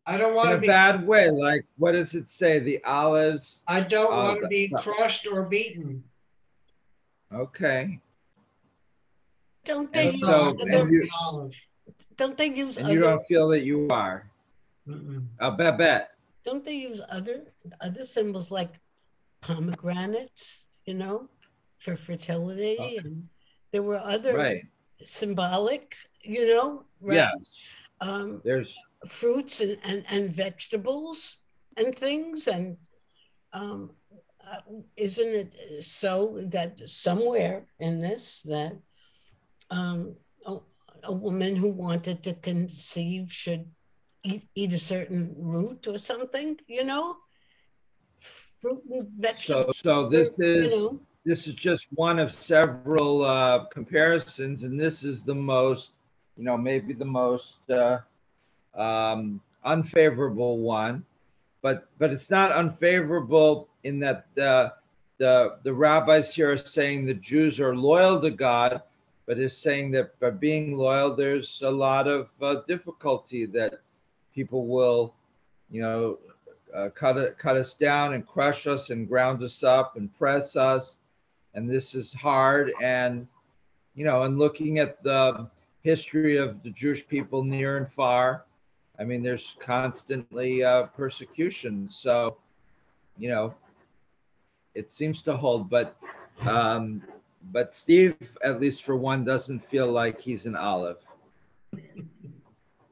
I don't want In to a be bad way. Like, what does it say? The olives. I don't want to be crushed or beaten. Okay. Don't they And use so, don't they use and you don't feel that you are. Babette. Don't they use other symbols like pomegranates, for fertility? Okay. And there were other Right. symbolic, Yes. There's fruits and vegetables and things. And isn't it so that somewhere in this that a woman who wanted to conceive should eat a certain root or something, fruit and vegetables. So this is just one of several comparisons, and this is the most, maybe the most unfavorable one, but it's not unfavorable in that the rabbis here are saying the Jews are loyal to God, but is saying that by being loyal, there's a lot of difficulty that people will, cut us down and crush us and ground us up and press us, and this is hard. And and looking at the history of the Jewish people near and far, I mean, there's constantly persecution. So, it seems to hold, but Steve, at least for one, doesn't feel like he's an olive.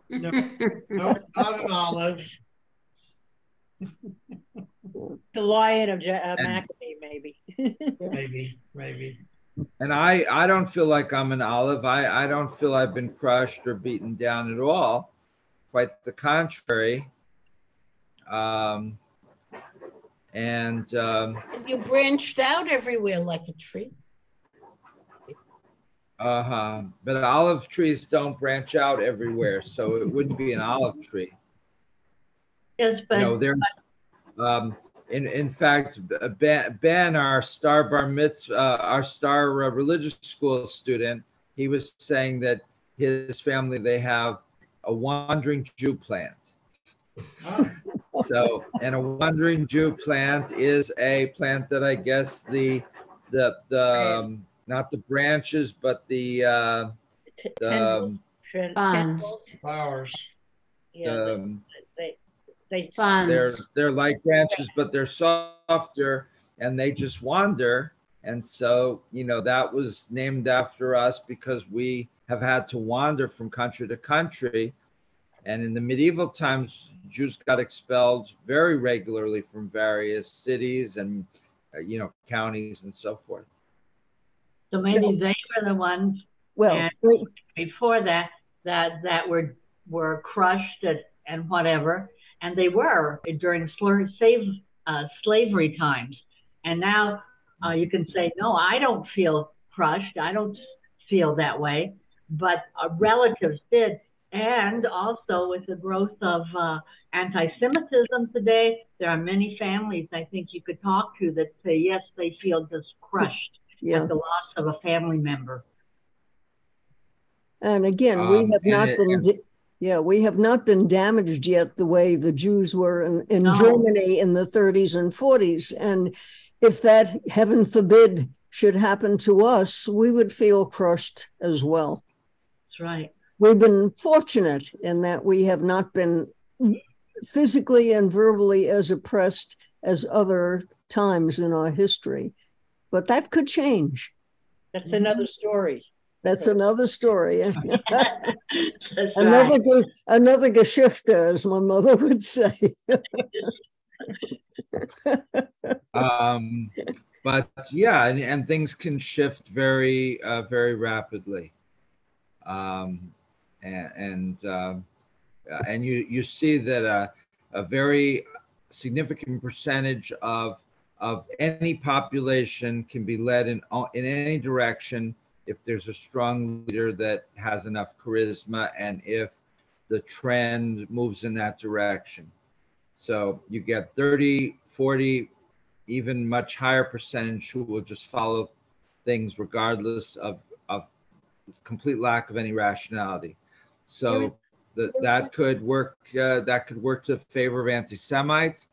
No, not an olive. The Lion of Maccabee, maybe. Maybe. And I don't feel like I'm an olive. I don't feel I've been crushed or beaten down at all. Quite the contrary. You branched out everywhere like a tree. But olive trees don't branch out everywhere, so it wouldn't be an olive tree. Yes, but there's in fact, Ben, our star bar mitzvah, our star religious school student, he was saying that his family, they have a wandering Jew plant. Oh. So, and a wandering Jew plant is a plant that I guess the not the branches, but the flowers. Yeah, they're like branches, but they're softer, and they just wander. And so, that was named after us because we have had to wander from country to country. And in the medieval times, Jews got expelled very regularly from various cities and, counties and so forth. So maybe they were the ones. Well, before that were crushed and whatever, and they were during slavery times. And now you can say, no, I don't feel crushed. I don't feel that way, but relatives did. And also with the growth of anti-Semitism today, there are many families I think you could talk to that say, yes, they feel just crushed at the loss of a family member. And again, we have not been damaged yet the way the Jews were in Germany in the 30s and 40s. And if that, heaven forbid, should happen to us, we would feel crushed as well. That's right. We've been fortunate in that we have not been physically and verbally as oppressed as other times in our history. But that could change. That's another story. That's another story. Another Geschichte, as my mother would say. But yeah, and things can shift very, very rapidly. And you see that a very significant percentage of any population can be led in any direction if there's a strong leader that has enough charisma and if the trend moves in that direction. So you get 30, 40, even much higher percentage who will just follow things regardless of complete lack of any rationality. So that could work to favor of anti-Semites,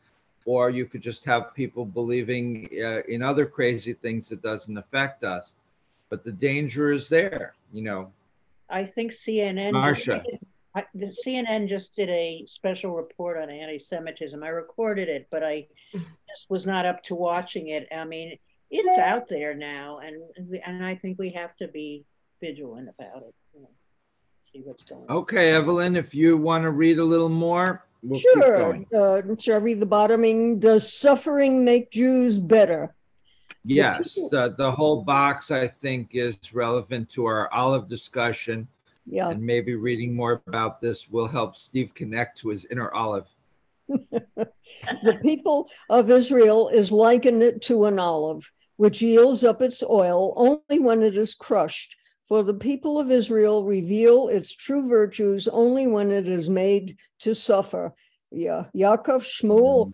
or you could just have people believing in other crazy things that doesn't affect us. But the danger is there, I think CNN just did a special report on anti-Semitism. I recorded it, but I just was not up to watching it. I mean, it's out there now, and I think we have to be vigilant about it. See what's going on. Okay, Evelyn, if you want to read a little more, we'll keep going. Shall I read the bottoming? Does suffering make Jews better? Yes, the whole box, I think, is relevant to our olive discussion. Yeah. And maybe reading more about this will help Steve connect to his inner olive. The people of Israel is likened to an olive, which yields up its oil only when it is crushed. For the people of Israel reveal its true virtues only when it is made to suffer. Yeah, Yaakov Shmuel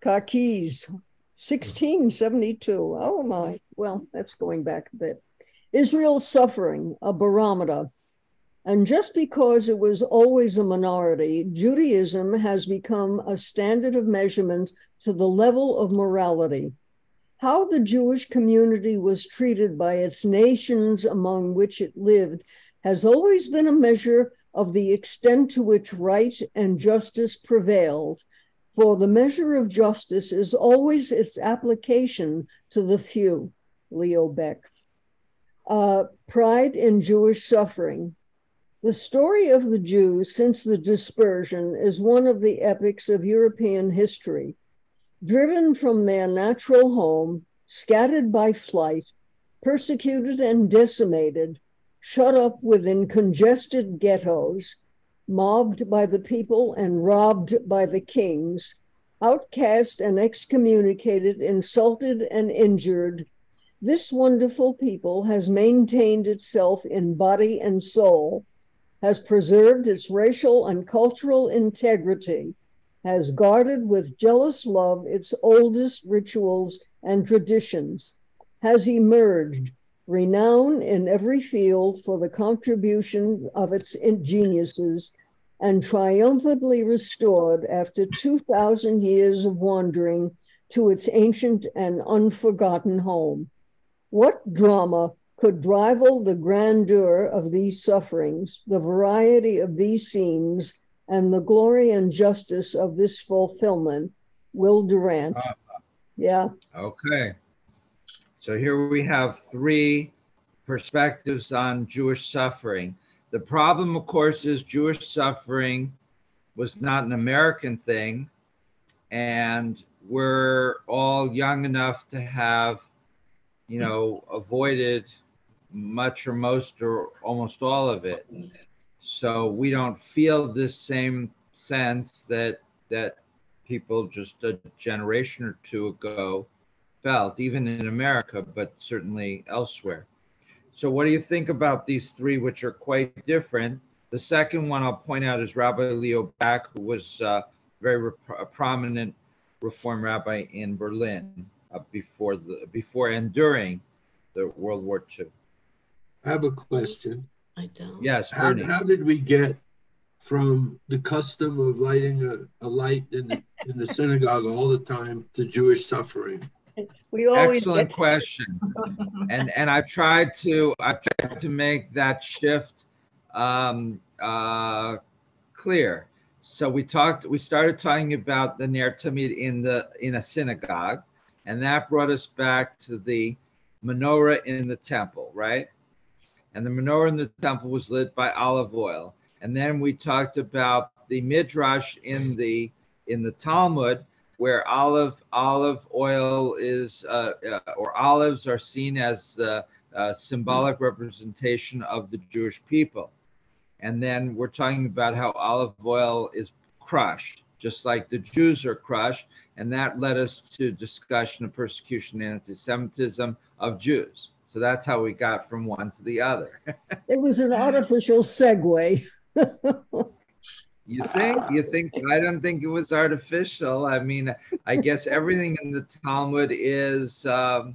Kakis, 1672. Oh my, well, that's going back a bit. Israel's suffering, a barometer. And just because it was always a minority, Judaism has become a standard of measurement to the level of morality. How the Jewish community was treated by its nations among which it lived has always been a measure of the extent to which right and justice prevailed, for the measure of justice is always its application to the few. Leo Beck. Pride in Jewish suffering. The story of the Jews since the dispersion is one of the epics of European history. Driven from their natural home, scattered by flight, persecuted and decimated, shut up within congested ghettos, mobbed by the people and robbed by the kings, outcast and excommunicated, insulted and injured, this wonderful people has maintained itself in body and soul, has preserved its racial and cultural integrity, has guarded with jealous love its oldest rituals and traditions, has emerged renowned in every field for the contributions of its geniuses, and triumphantly restored after 2,000 years of wandering to its ancient and unforgotten home. What drama could rival the grandeur of these sufferings, the variety of these scenes, and the glory and justice of this fulfillment? Will Durant. Yeah. Okay. So here we have three perspectives on Jewish suffering. The problem, of course, is Jewish suffering was not an American thing, and we're all young enough to have, you know, avoided much or most or almost all of it. So we don't feel this same sense that people just a generation or two ago felt, even in America, but certainly elsewhere. So what do you think about these three, which are quite different? The second one I'll point out is Rabbi Leo Back, who was a prominent Reform rabbi in Berlin before and during the World War II. I have a question. I don't. Yes, How Bernie. did we get from the custom of lighting a light in the synagogue all the time to Jewish suffering? We always Excellent question. And I've tried to make that shift clear. So we started talking about the Ner Tamid in a synagogue, and that brought us back to the menorah in the temple, right? And the menorah in the temple was lit by olive oil. And then we talked about the midrash in the Talmud, where olive oil is or olives are seen as the symbolic representation of the Jewish people. And then we're talking about how olive oil is crushed, just like the Jews are crushed. And that led us to discussion of persecution and anti-Semitism of Jews. So that's how we got from one to the other. It was an artificial segue. You think? I don't think it was artificial. I mean, I guess everything in the Talmud is, that's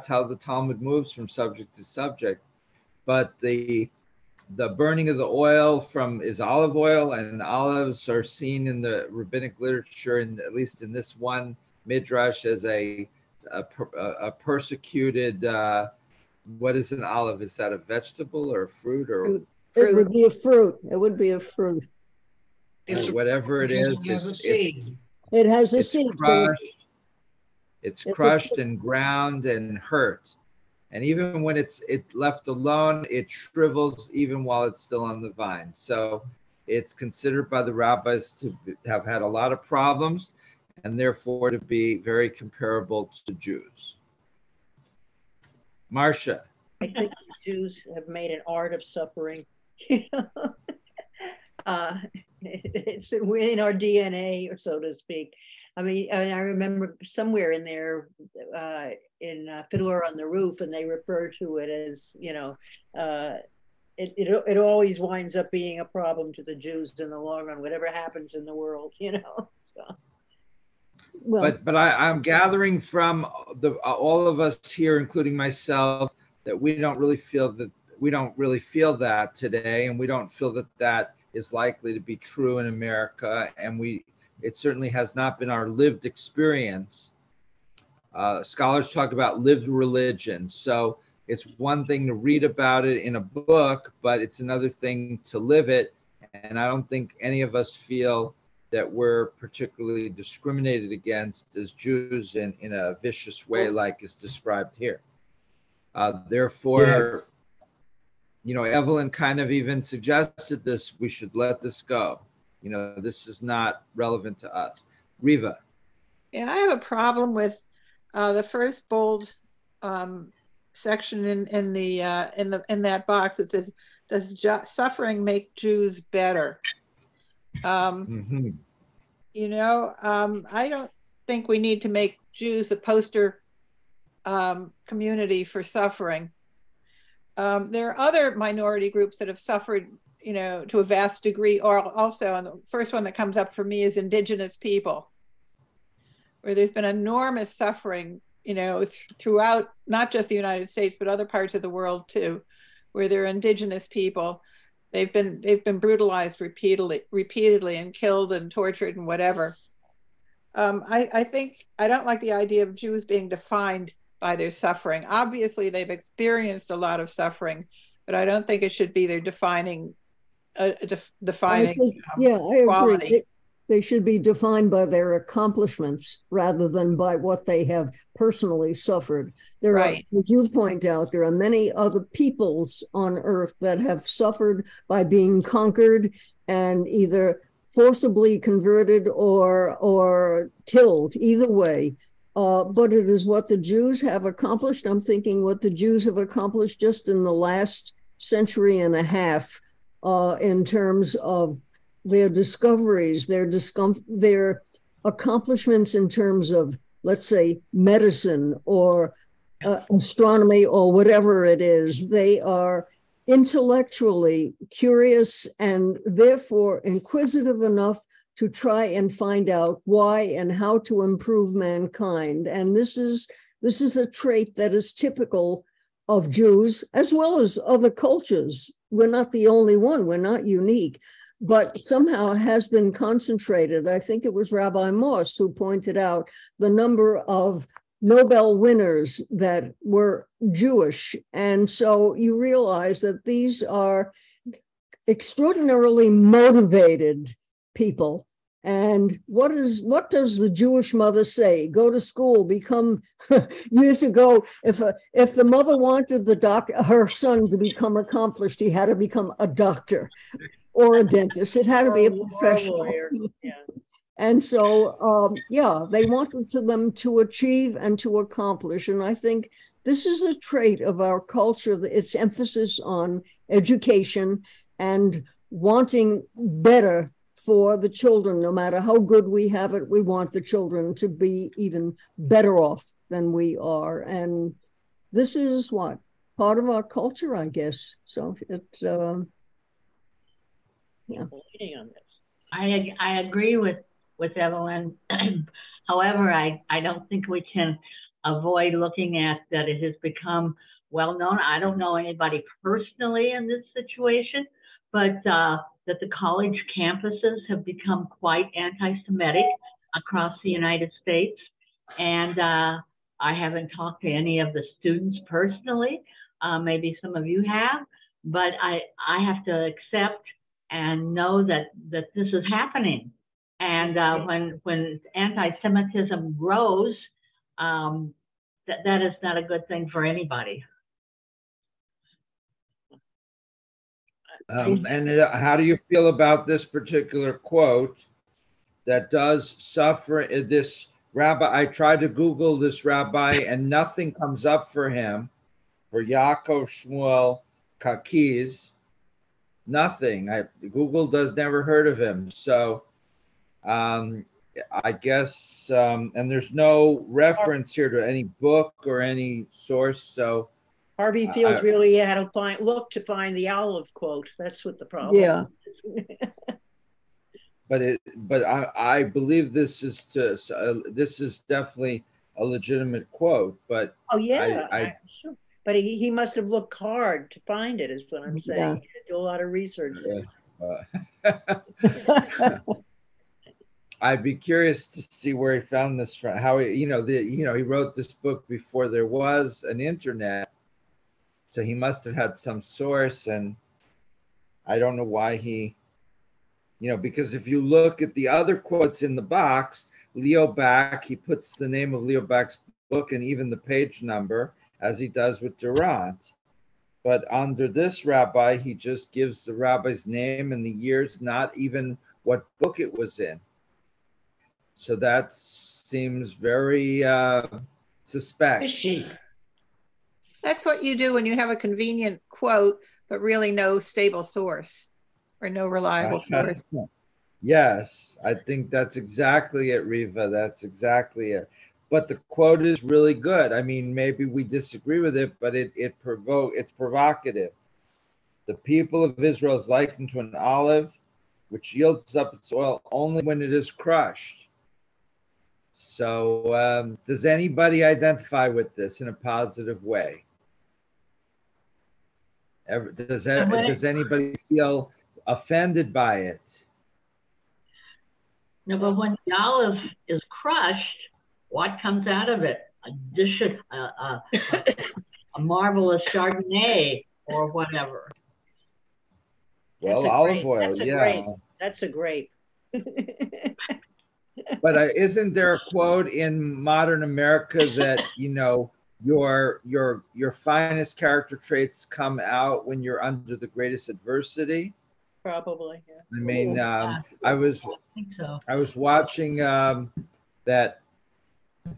how the Talmud moves from subject to subject. But the burning of the oil is olive oil, and olives are seen in the rabbinic literature, and at least in this one midrash, as a persecuted. What is an olive? Is that a vegetable or a fruit or? It would be a fruit. It would be a fruit. Whatever it is, it has a seed. It's crushed and ground and hurt. And even when it's left alone, it shrivels even while it's still on the vine. So it's considered by the rabbis to have had a lot of problems, and therefore to be very comparable to Jews. Marcia. I think the Jews have made an art of suffering. It's in our DNA, or so to speak. I mean, I remember somewhere in there in Fiddler on the Roof, and they refer to it as, you know, it always winds up being a problem to the Jews in the long run, whatever happens in the world, you know. So. Well, but I'm gathering from all of us here, including myself, that we don't really feel that today, and we don't feel that that is likely to be true in America, and it certainly has not been our lived experience. Scholars talk about lived religion, so it's one thing to read about it in a book, but it's another thing to live it. And I don't think any of us feel that we're particularly discriminated against as Jews in a vicious way like is described here. Therefore, yes. You know, Evelyn kind of even suggested this, we should let this go. You know, this is not relevant to us. Riva. Yeah, I have a problem with the first bold section in that box. It says, "Does suffering make Jews better?" You know, I don't think we need to make Jews a poster community for suffering. There are other minority groups that have suffered, you know, to a vast degree, or also, and the first one that comes up for me is indigenous people, where there's been enormous suffering, you know, throughout not just the United States, but other parts of the world too, where there are indigenous people. They've been brutalized repeatedly and killed and tortured and whatever. I think I don't like the idea of Jews being defined by their suffering. Obviously, they've experienced a lot of suffering, but I don't think it should be their defining. I agree. They should be defined by their accomplishments rather than by what they have personally suffered. There are, as you point out, there are many other peoples on earth that have suffered by being conquered and either forcibly converted or killed, either way. But it is what the Jews have accomplished. I'm thinking what the Jews have accomplished just in the last century and a half in terms of their discoveries, their accomplishments in terms of, let's say, medicine or astronomy or whatever it is. They are intellectually curious and therefore inquisitive enough to try and find out why and how to improve mankind. And this is a trait that is typical of Jews as well as other cultures. We're not the only one, we're not unique, but somehow it has been concentrated. I think it was Rabbi Moss who pointed out the number of Nobel winners that were Jewish. And so you realize that these are extraordinarily motivated people. And what does the Jewish mother say? Go to school, become, years ago, if the mother wanted her son to become accomplished, he had to become a doctor or a dentist. It had to be a professional. Yeah. And so, they wanted them to achieve and to accomplish. And I think this is a trait of our culture, its emphasis on education and wanting better for the children. No matter how good we have it, we want the children to be even better off than we are. And this is what? Part of our culture, I guess. So it's, I agree with Evelyn. However, I don't think we can avoid looking at that it has become well known. I don't know anybody personally in this situation, but that the college campuses have become quite anti-Semitic across the United States. And I haven't talked to any of the students personally. Maybe some of you have, but I have to accept and know that this is happening. And when anti-Semitism grows, that is not a good thing for anybody. And how do you feel about this particular quote that does suffer? This rabbi, I tried to Google this rabbi and nothing comes up for him, for Yaakov Shmuel Kakiz. Nothing. Google never heard of him. So I guess, and there's no reference here to any book or any source. So Harvey feels really he had to look to find the olive quote. That's what the problem is. But I believe this is this is definitely a legitimate quote. But oh yeah, sure. But he must have looked hard to find it, is what I'm saying. Yeah. He had to do a lot of research. I'd be curious to see where he found this from. How he wrote this book before there was an internet, so he must have had some source. And I don't know why he, because if you look at the other quotes in the box, Leo Back, he puts the name of Leo Back's book and even the page number, as he does with Durant. But under this rabbi, he just gives the rabbi's name and the years, not even what book it was in. So that seems very suspect. That's what you do when you have a convenient quote, but really no stable source or no reliable source. Yes, I think that's exactly it, Riva. That's exactly it. But the quote is really good. I mean, maybe we disagree with it, but it's provocative. The people of Israel is likened to an olive, which yields up its oil only when it is crushed. So does anybody identify with this in a positive way? Does anybody feel offended by it? No, but when the olive is crushed, what comes out of it? A marvelous Chardonnay or whatever. Well, olive oil, That's a grape. But isn't there a quote in modern America that your finest character traits come out when you're under the greatest adversity? Probably, yeah. I mean, I was watching that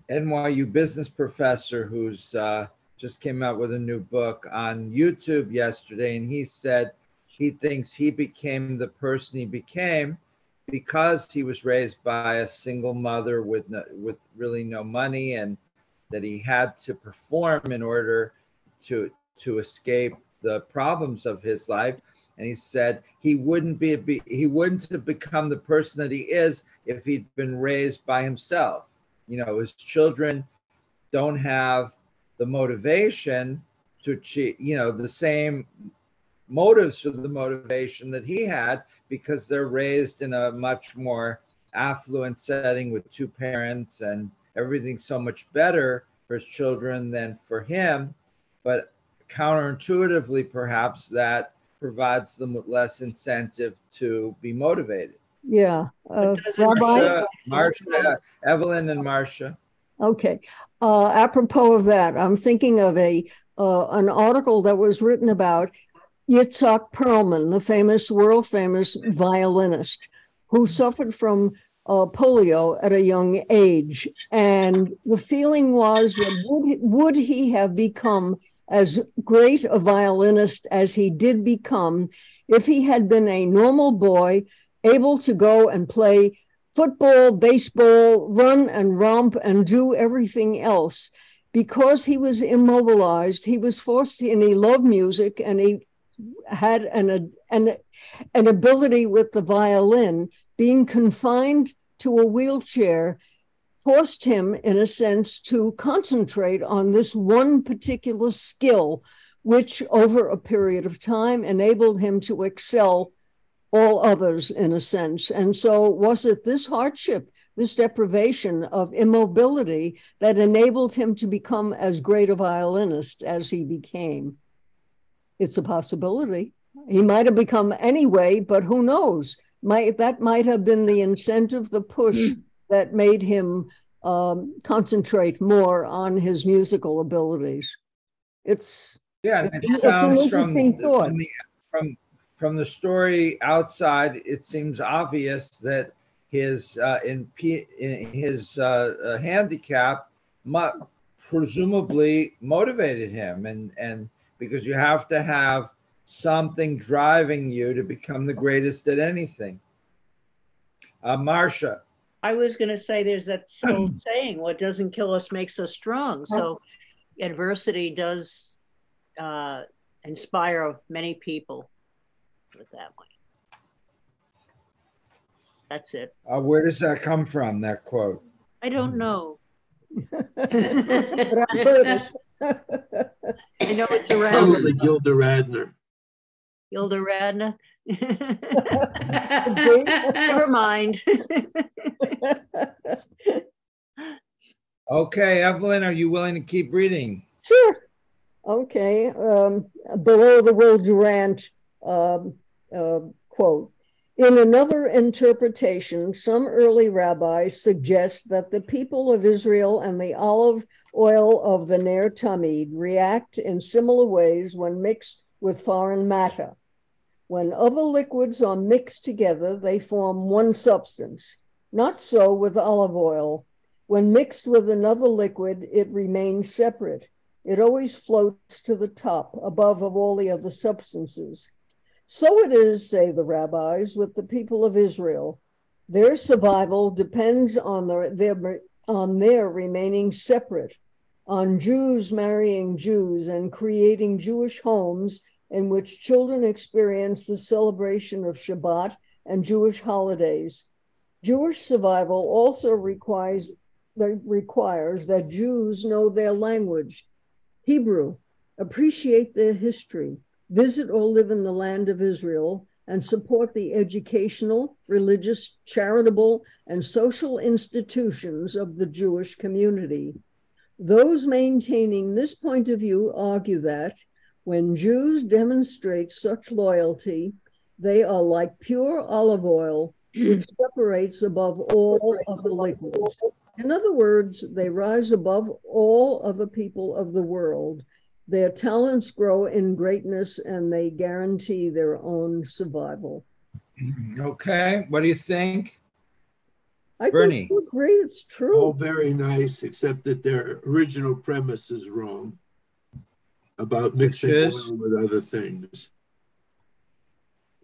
NYU business professor who's just came out with a new book on YouTube yesterday, and he said he thinks he became the person he became because he was raised by a single mother with really no money, and that he had to perform in order to escape the problems of his life. And he said he wouldn't have become the person that he is if he'd been raised by himself. His children don't have the motivation to achieve, the same motives for the motivation that he had, because they're raised in a much more affluent setting with two parents, and everything's so much better for his children than for him. But counterintuitively, perhaps that provides them with less incentive to be motivated. Yeah. Marcia, Evelyn and Marcia. Okay. Apropos of that, I'm thinking of an article that was written about Yitzhak Perlman, the world famous violinist who suffered from polio at a young age. And the feeling was that would he have become as great a violinist as he did become if he had been a normal boy, able to go and play football, baseball, run and romp and do everything else. Because he was immobilized, he was forced, and he loved music, and he had an ability with the violin. Being confined to a wheelchair forced him, in a sense, to concentrate on this one particular skill, which over a period of time enabled him to excel all others, in a sense. And so was it this hardship, this deprivation of immobility, that enabled him to become as great a violinist as he became? It's a possibility. He might have become anyway, but who knows? That might have been the incentive, the push that made him concentrate more on his musical abilities. It sounds an interesting thought. From the story outside, it seems obvious that his handicap presumably motivated him, and because you have to have something driving you to become the greatest at anything. Marcia. I was going to say there's that old saying, what doesn't kill us makes us strong. So adversity does inspire many people with that one. That's it. Where does that come from, that quote? I don't know. But I've heard it. I know it's around. Probably Gilda Radner. Gilda Radner. Never mind. Okay, Evelyn, are you willing to keep reading? Sure. Okay. Below the Will Durant quote. In another interpretation, some early rabbis suggest that the people of Israel and the olive oil of the Ner Tamid react in similar ways when mixed with foreign matter. When other liquids are mixed together, they form one substance. Not so with olive oil. When mixed with another liquid, it remains separate. It always floats to the top, above of all the other substances. So it is, say the rabbis, with the people of Israel. Their survival depends on their remaining separate, on Jews marrying Jews and creating Jewish homes in which children experience the celebration of Shabbat and Jewish holidays. Jewish survival also requires that Jews know their language, Hebrew, appreciate their history, visit or live in the land of Israel, and support the educational, religious, charitable, and social institutions of the Jewish community. Those maintaining this point of view argue that when Jews demonstrate such loyalty, they are like pure olive oil, which separates above all other liquids. In other words, they rise above all other people of the world. Their talents grow in greatness and they guarantee their own survival. Okay, what do you think? I Bernie. think it's great, it's true. All very nice, except that their original premise is wrong about mixing oil with other things.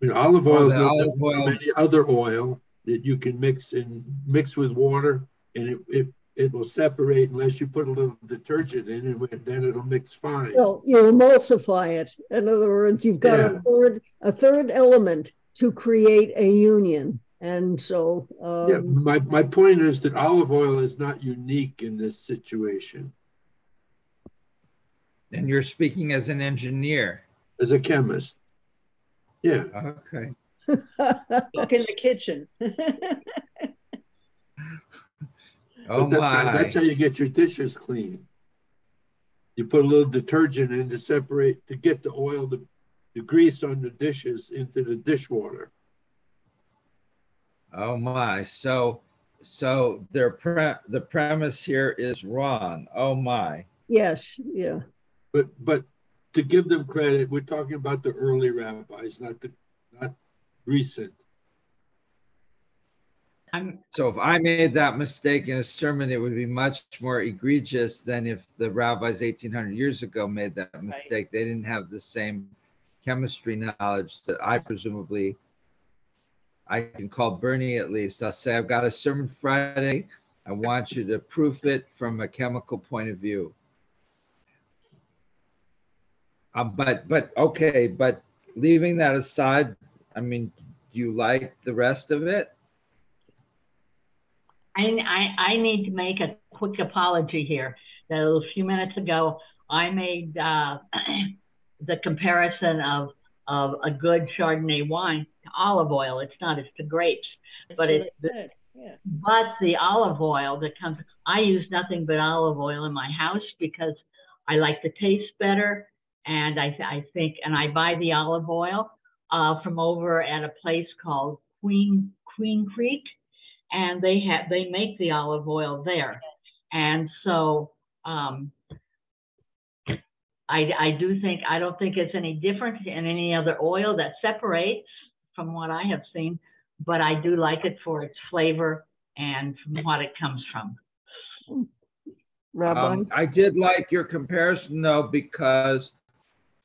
I mean, olive oil is no different from any other oil that you can mix with water, and it will separate unless you put a little detergent in, and then it'll mix fine. Well, you emulsify it. In other words, you've got a third element to create a union. And so my point is that olive oil is not unique in this situation. And you're speaking as an engineer. As a chemist. Yeah. Okay. Look in the kitchen. Oh that's how you get your dishes clean. You put a little detergent in to get the oil, the grease on the dishes into the dishwater. Oh my! So the premise here is wrong. Oh my! Yes, yeah. But to give them credit, we're talking about the early rabbis, not recent. So if I made that mistake in a sermon, it would be much more egregious than if the rabbis 1800 years ago made that mistake. Right. They didn't have the same chemistry knowledge that I can call Bernie at least. I'll say, I've got a sermon Friday. I want you to proof it from a chemical point of view. But leaving that aside, I mean, do you like the rest of it? I need to make a quick apology here. That a few minutes ago, I made the comparison of a good Chardonnay wine to olive oil. It's not, it's the grapes. But the olive oil that comes, I use nothing but olive oil in my house because I like the taste better. And I think, and I buy the olive oil from over at a place called Queen Creek, and they make the olive oil there. And so I don't think it's any different in any other oil that separates from what I have seen, but I do like it for its flavor and from what it comes from. Rabbi? I did like your comparison though, because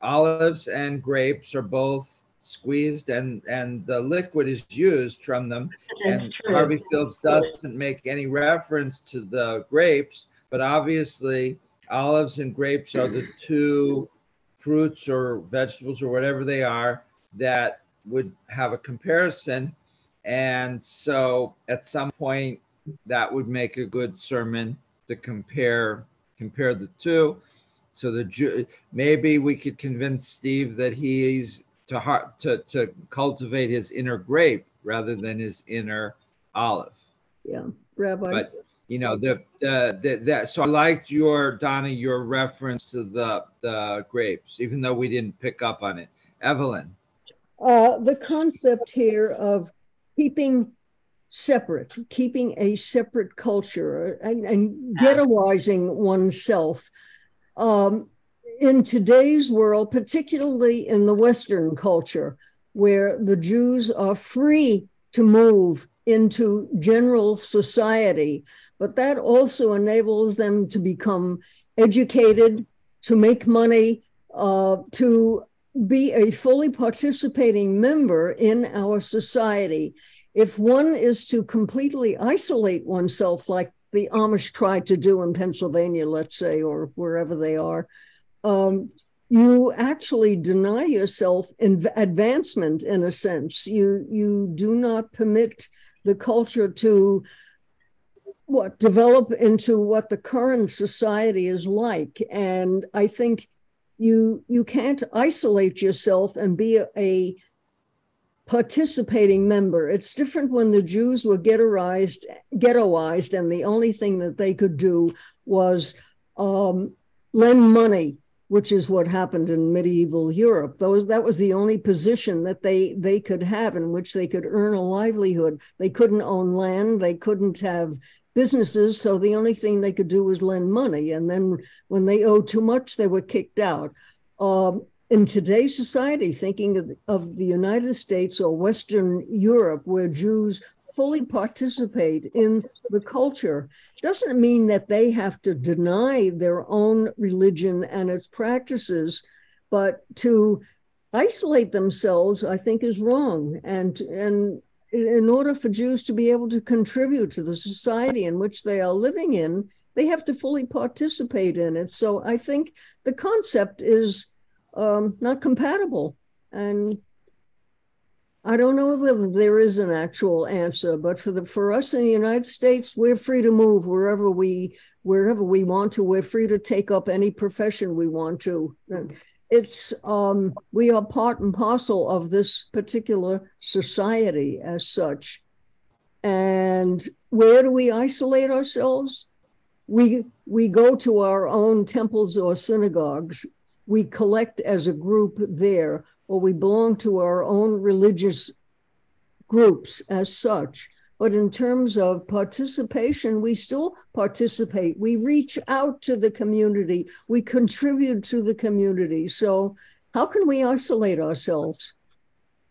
olives and grapes are both squeezed and the liquid is used from them. And true. Harvey Phillips doesn't make any reference to the grapes, but obviously olives and grapes are the two fruits or vegetables or whatever they are that would have a comparison. And so at some point that would make a good sermon to compare the two. So maybe we could convince Steve that he's to cultivate his inner grape rather than his inner olive. Yeah, Rabbi. But you know that. So I liked your reference to the grapes, even though we didn't pick up on it. Evelyn. The concept here of keeping a separate culture and ghettoizing oneself. In today's world, particularly in the Western culture, where the Jews are free to move into general society, but that also enables them to become educated, to make money, to be a fully participating member in our society. If one is to completely isolate oneself, like the Amish tried to do in Pennsylvania, let's say, or wherever they are, you actually deny yourself advancement in a sense. You do not permit the culture to develop into what the current society is like. And I think you can't isolate yourself and be a participating member. It's different when the Jews were ghettoized, and the only thing that they could do was lend money, which is what happened in medieval Europe. That was the only position that they could have in which they could earn a livelihood. They couldn't own land, they couldn't have businesses, so the only thing they could do was lend money. And then when they owed too much, they were kicked out. In today's society, thinking of the United States or Western Europe, where Jews fully participate in the culture, doesn't mean that they have to deny their own religion and its practices, but to isolate themselves, I think, is wrong. And in order for Jews to be able to contribute to the society in which they are living in, they have to fully participate in it. So I think the concept is not compatible. And I don't know if there is an actual answer, but for us in the United States, we're free to move wherever we want to. We're free to take up any profession we want to. It's we are part and parcel of this particular society as such. And where do we isolate ourselves? We go to our own temples or synagogues. We collect as a group there, or we belong to our own religious groups as such. But in terms of participation, we still participate. We reach out to the community. We contribute to the community. So how can we isolate ourselves?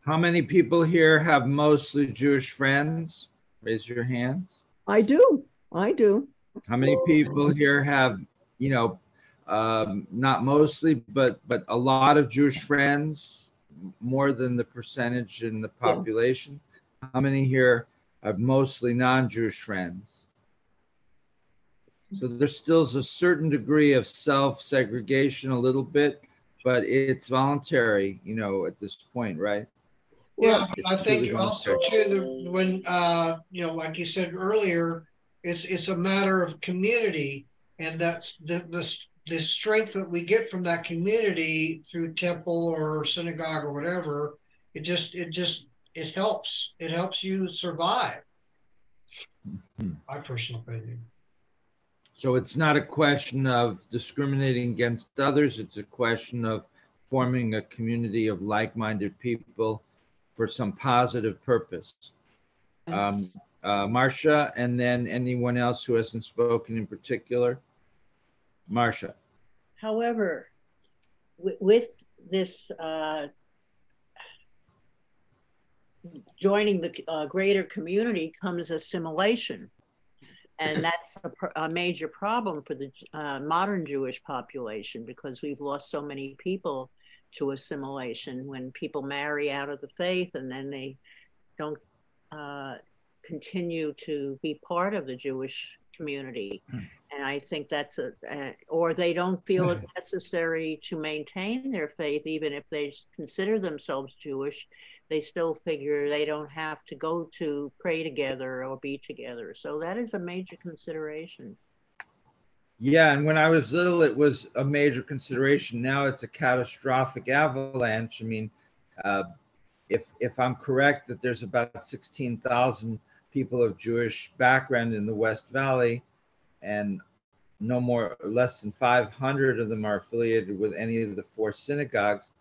How many people here have mostly Jewish friends? Raise your hands. I do. How many people here have, not mostly, but a lot of Jewish friends, more than the percentage in the population? Yeah. How many here have mostly non-Jewish friends? So there still is a certain degree of self-segregation, a little bit, but it's voluntary, at this point, right? Yeah, I think also too, when like you said earlier, it's a matter of community, and that's the strength that we get from that community through temple or synagogue or whatever. It helps you survive. My personal opinion. So it's not a question of discriminating against others. It's a question of forming a community of like-minded people for some positive purpose. Marcia, and then anyone else who hasn't spoken in particular. Marcia. However, with this joining the greater community comes assimilation. And that's a major problem for the modern Jewish population, because we've lost so many people to assimilation when people marry out of the faith and then they don't continue to be part of the Jewish community. And I think that's or they don't feel it necessary to maintain their faith, even if they consider themselves Jewish. They still figure they don't have to go to pray together or be together. So that is a major consideration. Yeah, and when I was little, it was a major consideration. Now it's a catastrophic avalanche. I mean, if I'm correct, that there's about 16,000 people of Jewish background in the West Valley, and no more, less than 500 of them are affiliated with any of the 4 synagogues,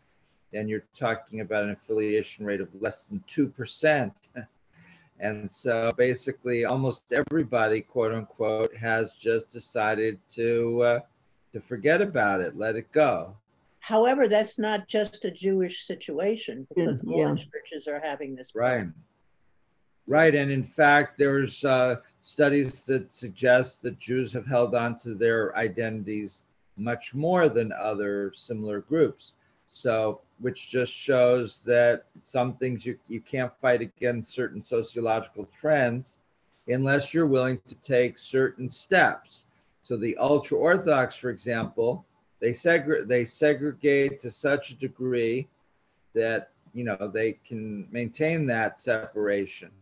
then you're talking about an affiliation rate of less than 2%. And so basically almost everybody, quote unquote, has just decided to forget about it, let it go. However, that's not just a Jewish situation, because all the churches are having this problem. Right. And in fact, there's studies that suggest that Jews have held on to their identities much more than other similar groups. So, which just shows that some things you can't fight against certain sociological trends unless you're willing to take certain steps. So the ultra-Orthodox, for example, they segregate to such a degree that, you know, they can maintain that separation.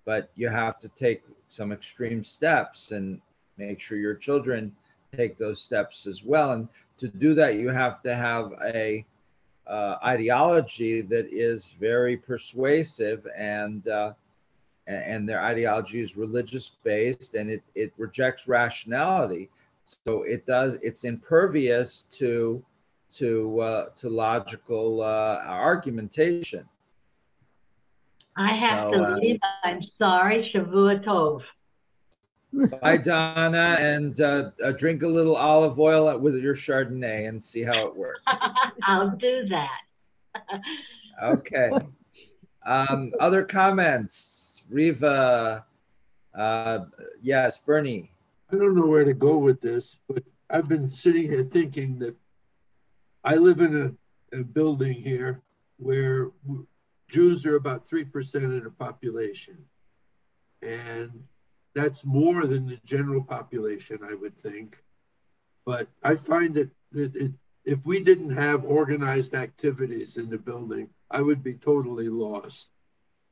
But you have to take some extreme steps and make sure your children take those steps as well. And to do that, you have to have a ideology that is very persuasive, and their ideology is religious based, and it rejects rationality. So it's impervious to logical argumentation. I have to leave. I'm sorry. Shavua Tov. Bye, Donna, and drink a little olive oil with your Chardonnay and see how it works. I'll do that. Okay. Other comments? Riva? Yes, Bernie. I don't know where to go with this, but I've been sitting here thinking that I live in a building here where Jews are about 3% of the population. And that's more than the general population, I would think. But I find that if we didn't have organized activities in the building, I would be totally lost.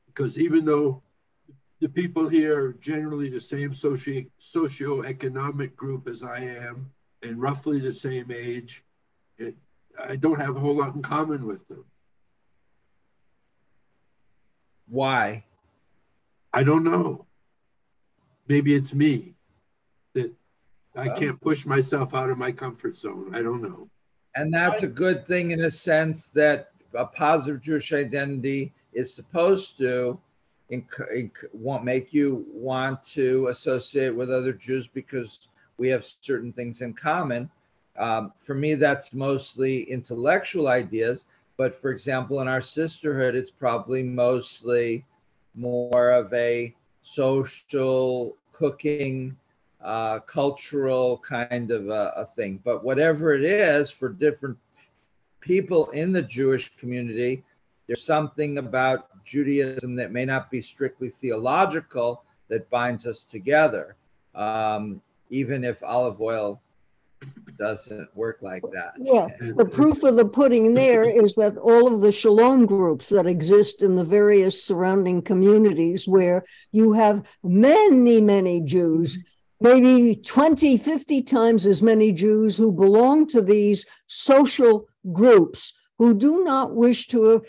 Because even though the people here are generally the same socioeconomic group as I am, and roughly the same age, I don't have a whole lot in common with them. Why? I don't know. Maybe it's me that I can't push myself out of my comfort zone. I don't know. And that's a good thing in a sense that a positive Jewish identity is supposed to make you want to associate with other Jews because we have certain things in common. For me, that's mostly intellectual ideas. But for example, in our sisterhood, it's probably mostly more of a social, cooking, cultural kind of a thing. But whatever it is, for different people in the Jewish community, there's something about Judaism that may not be strictly theological that binds us together, even if olive oil doesn't work like that. Yeah, the proof of the pudding there is that all of the shalom groups that exist in the various surrounding communities where you have many, many Jews, maybe 20, 50 times as many Jews who belong to these social groups who do not wish to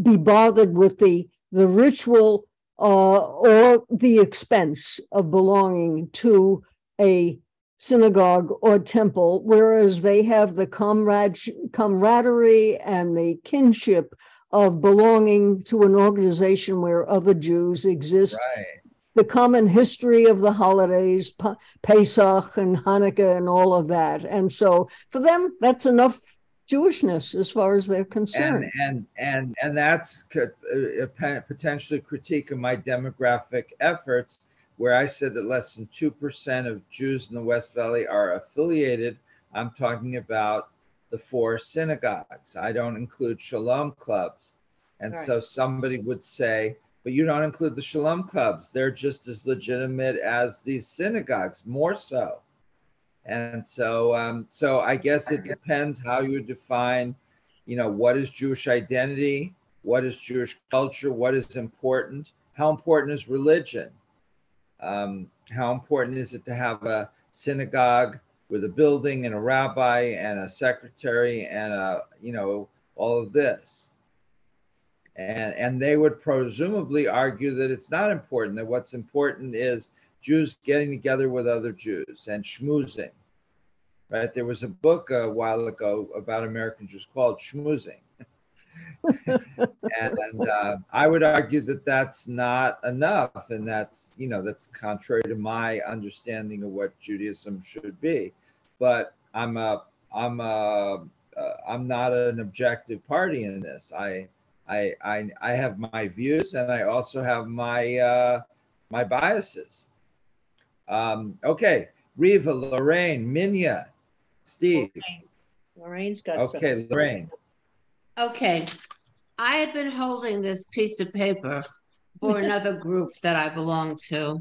be bothered with the ritual or the expense of belonging to a synagogue or temple, whereas they have the camaraderie and the kinship of belonging to an organization where other Jews exist. Right. The common history of the holidays, Pesach and Hanukkah and all of that. And so for them, that's enough Jewishness as far as they're concerned. And that's potentially a critique of my demographic efforts, where I said that less than 2% of Jews in the West Valley are affiliated. I'm talking about the 4 synagogues. I don't include shalom clubs. And so somebody would say, but but you don't include the Shalom clubs. They're just as legitimate as these synagogues, more so. And so, so I guess it depends how you define, what is Jewish identity, what is Jewish culture, what is important, how important is religion, how important is it to have a synagogue with a building and a rabbi and a secretary and all of this. And they would presumably argue that it's not important, that what's important is Jews getting together with other Jews and schmoozing, right? There was a book a while ago about American Jews called Schmoozing. and I would argue that that's not enough. And that's contrary to my understanding of what Judaism should be. But I'm not an objective party in this. I have my views, and I also have my my biases. Okay, Riva, Lorraine, Minya, Steve. Lorraine's got okay, Lorraine. Okay, I have been holding this piece of paper for another group that I belong to.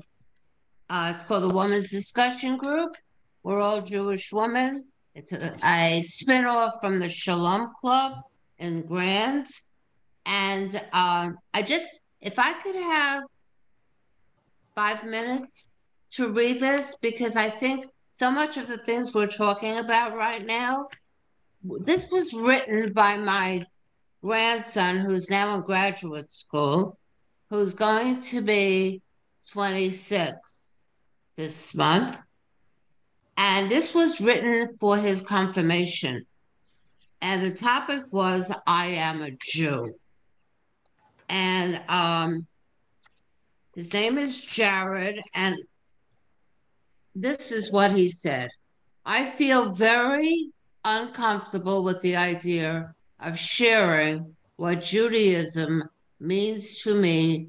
It's called the Women's Discussion Group. We're all Jewish women. It's a spin-off from the Shalom Club in Grand. And if I could have 5 minutes to read this, because I think so much of the things we're talking about right now, this was written by my grandson, who's now in graduate school, who's going to be 26 this month. And this was written for his confirmation. And the topic was, I am a Jew. And his name is Jared, and this is what he said. I feel very uncomfortable with the idea of sharing what Judaism means to me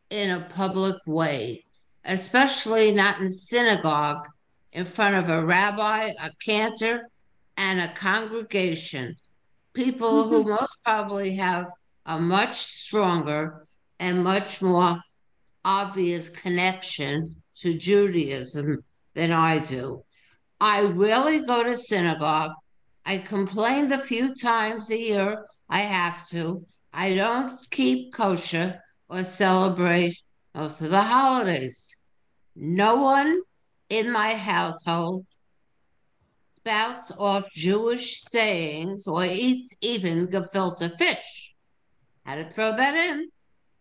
in a public way, especially not in synagogue, in front of a rabbi, a cantor, and a congregation, people who most probably have a much stronger and much more obvious connection to Judaism than I do. I rarely go to synagogue. I complain the few times a year I have to. I don't keep kosher or celebrate most of the holidays. No one in my household spouts off Jewish sayings or eats even gefilte fish. Had to throw that in.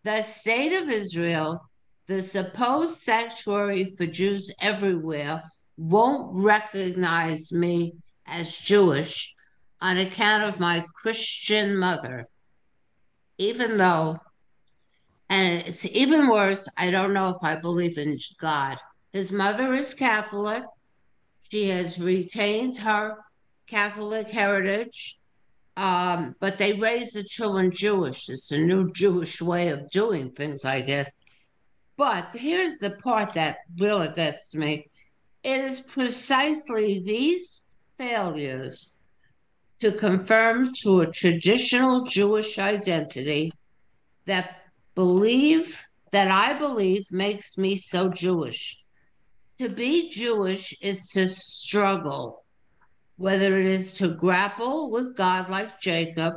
The state of Israel, the supposed sanctuary for Jews everywhere, won't recognize me as Jewish on account of my Christian mother, even though, and it's even worse, I don't know if I believe in God. His mother is Catholic. She has retained her Catholic heritage, but they raise the children Jewish. It's a new Jewish way of doing things, I guess. But here's the part that really gets me. It is precisely these failures to conform to a traditional Jewish identity that I believe makes me so Jewish. To be Jewish is to struggle, whether it is to grapple with God like Jacob,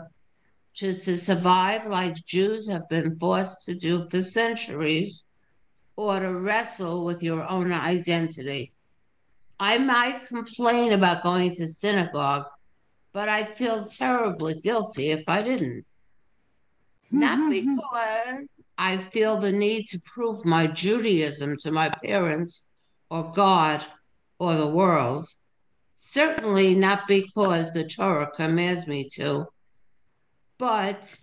to survive like Jews have been forced to do for centuries, or to wrestle with your own identity. I might complain about going to synagogue, but I'd feel terribly guilty if I didn't. Not because I feel the need to prove my Judaism to my parents or God or the world. Certainly not because the Torah commands me to, but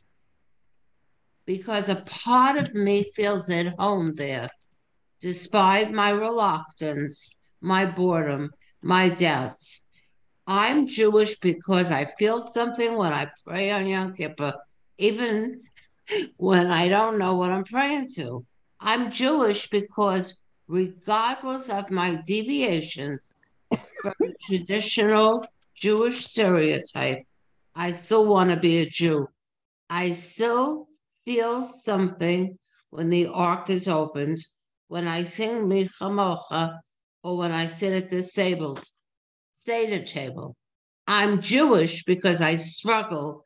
because a part of me feels at home there, despite my reluctance, my boredom, my doubts. I'm Jewish because I feel something when I pray on Yom Kippur, even when I don't know what I'm praying to. I'm Jewish because regardless of my deviations from the traditional Jewish stereotype, I still want to be a Jew. I still feel something when the ark is opened, when I sing Mi Chamocha, or when I sit at the Seder table. I'm Jewish because I struggle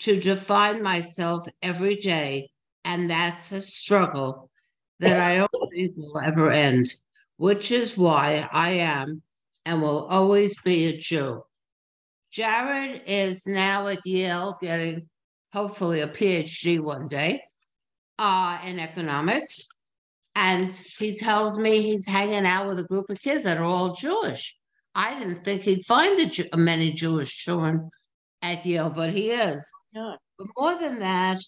to define myself every day, and that's a struggle that I don't think will ever end, which is why I am and will always be a Jew. Jared is now at Yale getting hopefully a PhD one day in economics. And he tells me he's hanging out with a group of kids that are all Jewish. I didn't think he'd find many Jewish children at Yale, but he is. Yeah. But more than that,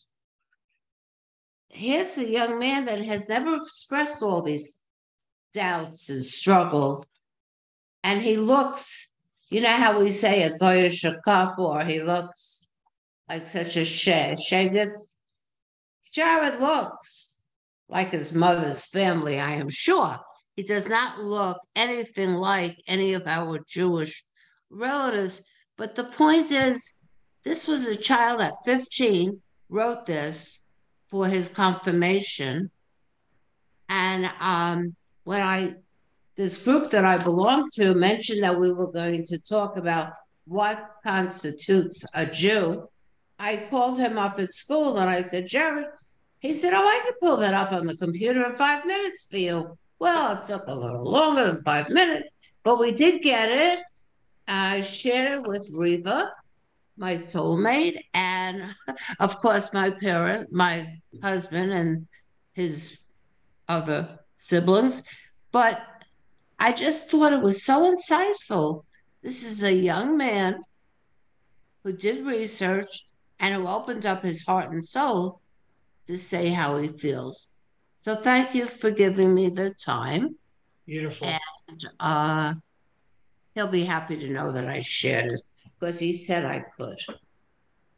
here's a young man that has never expressed all these doubts and struggles. And he looks, you know how we say a goyish cup, or he looks like such a shegitz. Jared looks like his mother's family, I am sure. He does not look anything like any of our Jewish relatives. But the point is, this was a child at 15 wrote this for his confirmation. And this group that I belong to mentioned that we were going to talk about what constitutes a Jew. I called him up at school and I said, Jared, he said, oh, I could pull that up on the computer in 5 minutes for you. Well, it took a little longer than 5 minutes, but we did get it. I shared it with Reva, my soulmate, and of course my husband and his other siblings. But I just thought it was so insightful. This is a young man who did research and who opened up his heart and soul to say how he feels. So thank you for giving me the time. Beautiful. And he'll be happy to know that I shared it because he said I could.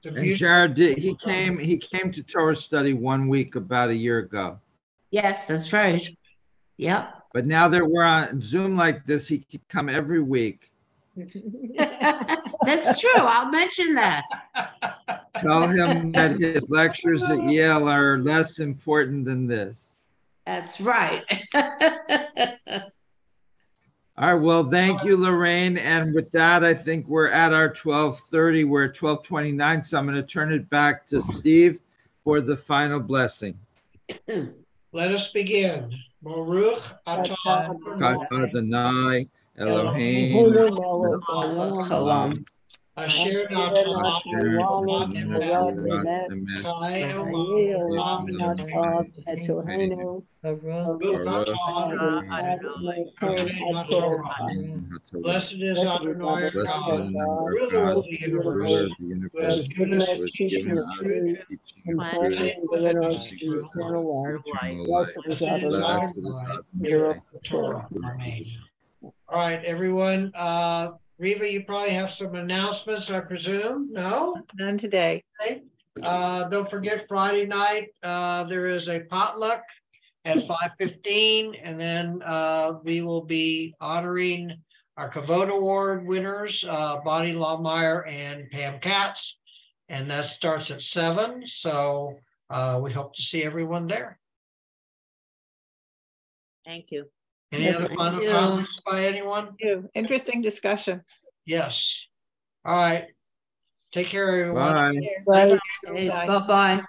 And Jared, he came to Torah study 1 week about a year ago. Yes, that's right. Yep. But now that we're on Zoom like this, he could come every week. That's true. I'll mention that. Tell him that his lectures at Yale are less important than this. That's right. All right. Well, thank you, Lorraine. And with that, I think we're at our 12:30. We're at 12:29. So I'm going to turn it back to Steve for the final blessing. Let us begin. Baruch atah Adonai Eloheinu Eloheinu melech Shalom. Asher Blessed is Adonai our God, ruler of the universe, who has given us teaching the truth and planted within us the eternal life. Blessed is Adonai, giver of the Torah. Amen. All right, everyone. Reva, you probably have some announcements, I presume. No? None today. Okay. Don't forget Friday night, there is a potluck at 5:15, and then we will be honoring our Kavod Award winners, Bonnie Lawmeyer and Pam Katz, and that starts at 7. So we hope to see everyone there. Thank you. Any other final comments by anyone? Interesting discussion. Yes. All right. Take care, everyone. Bye. Bye. Bye-bye.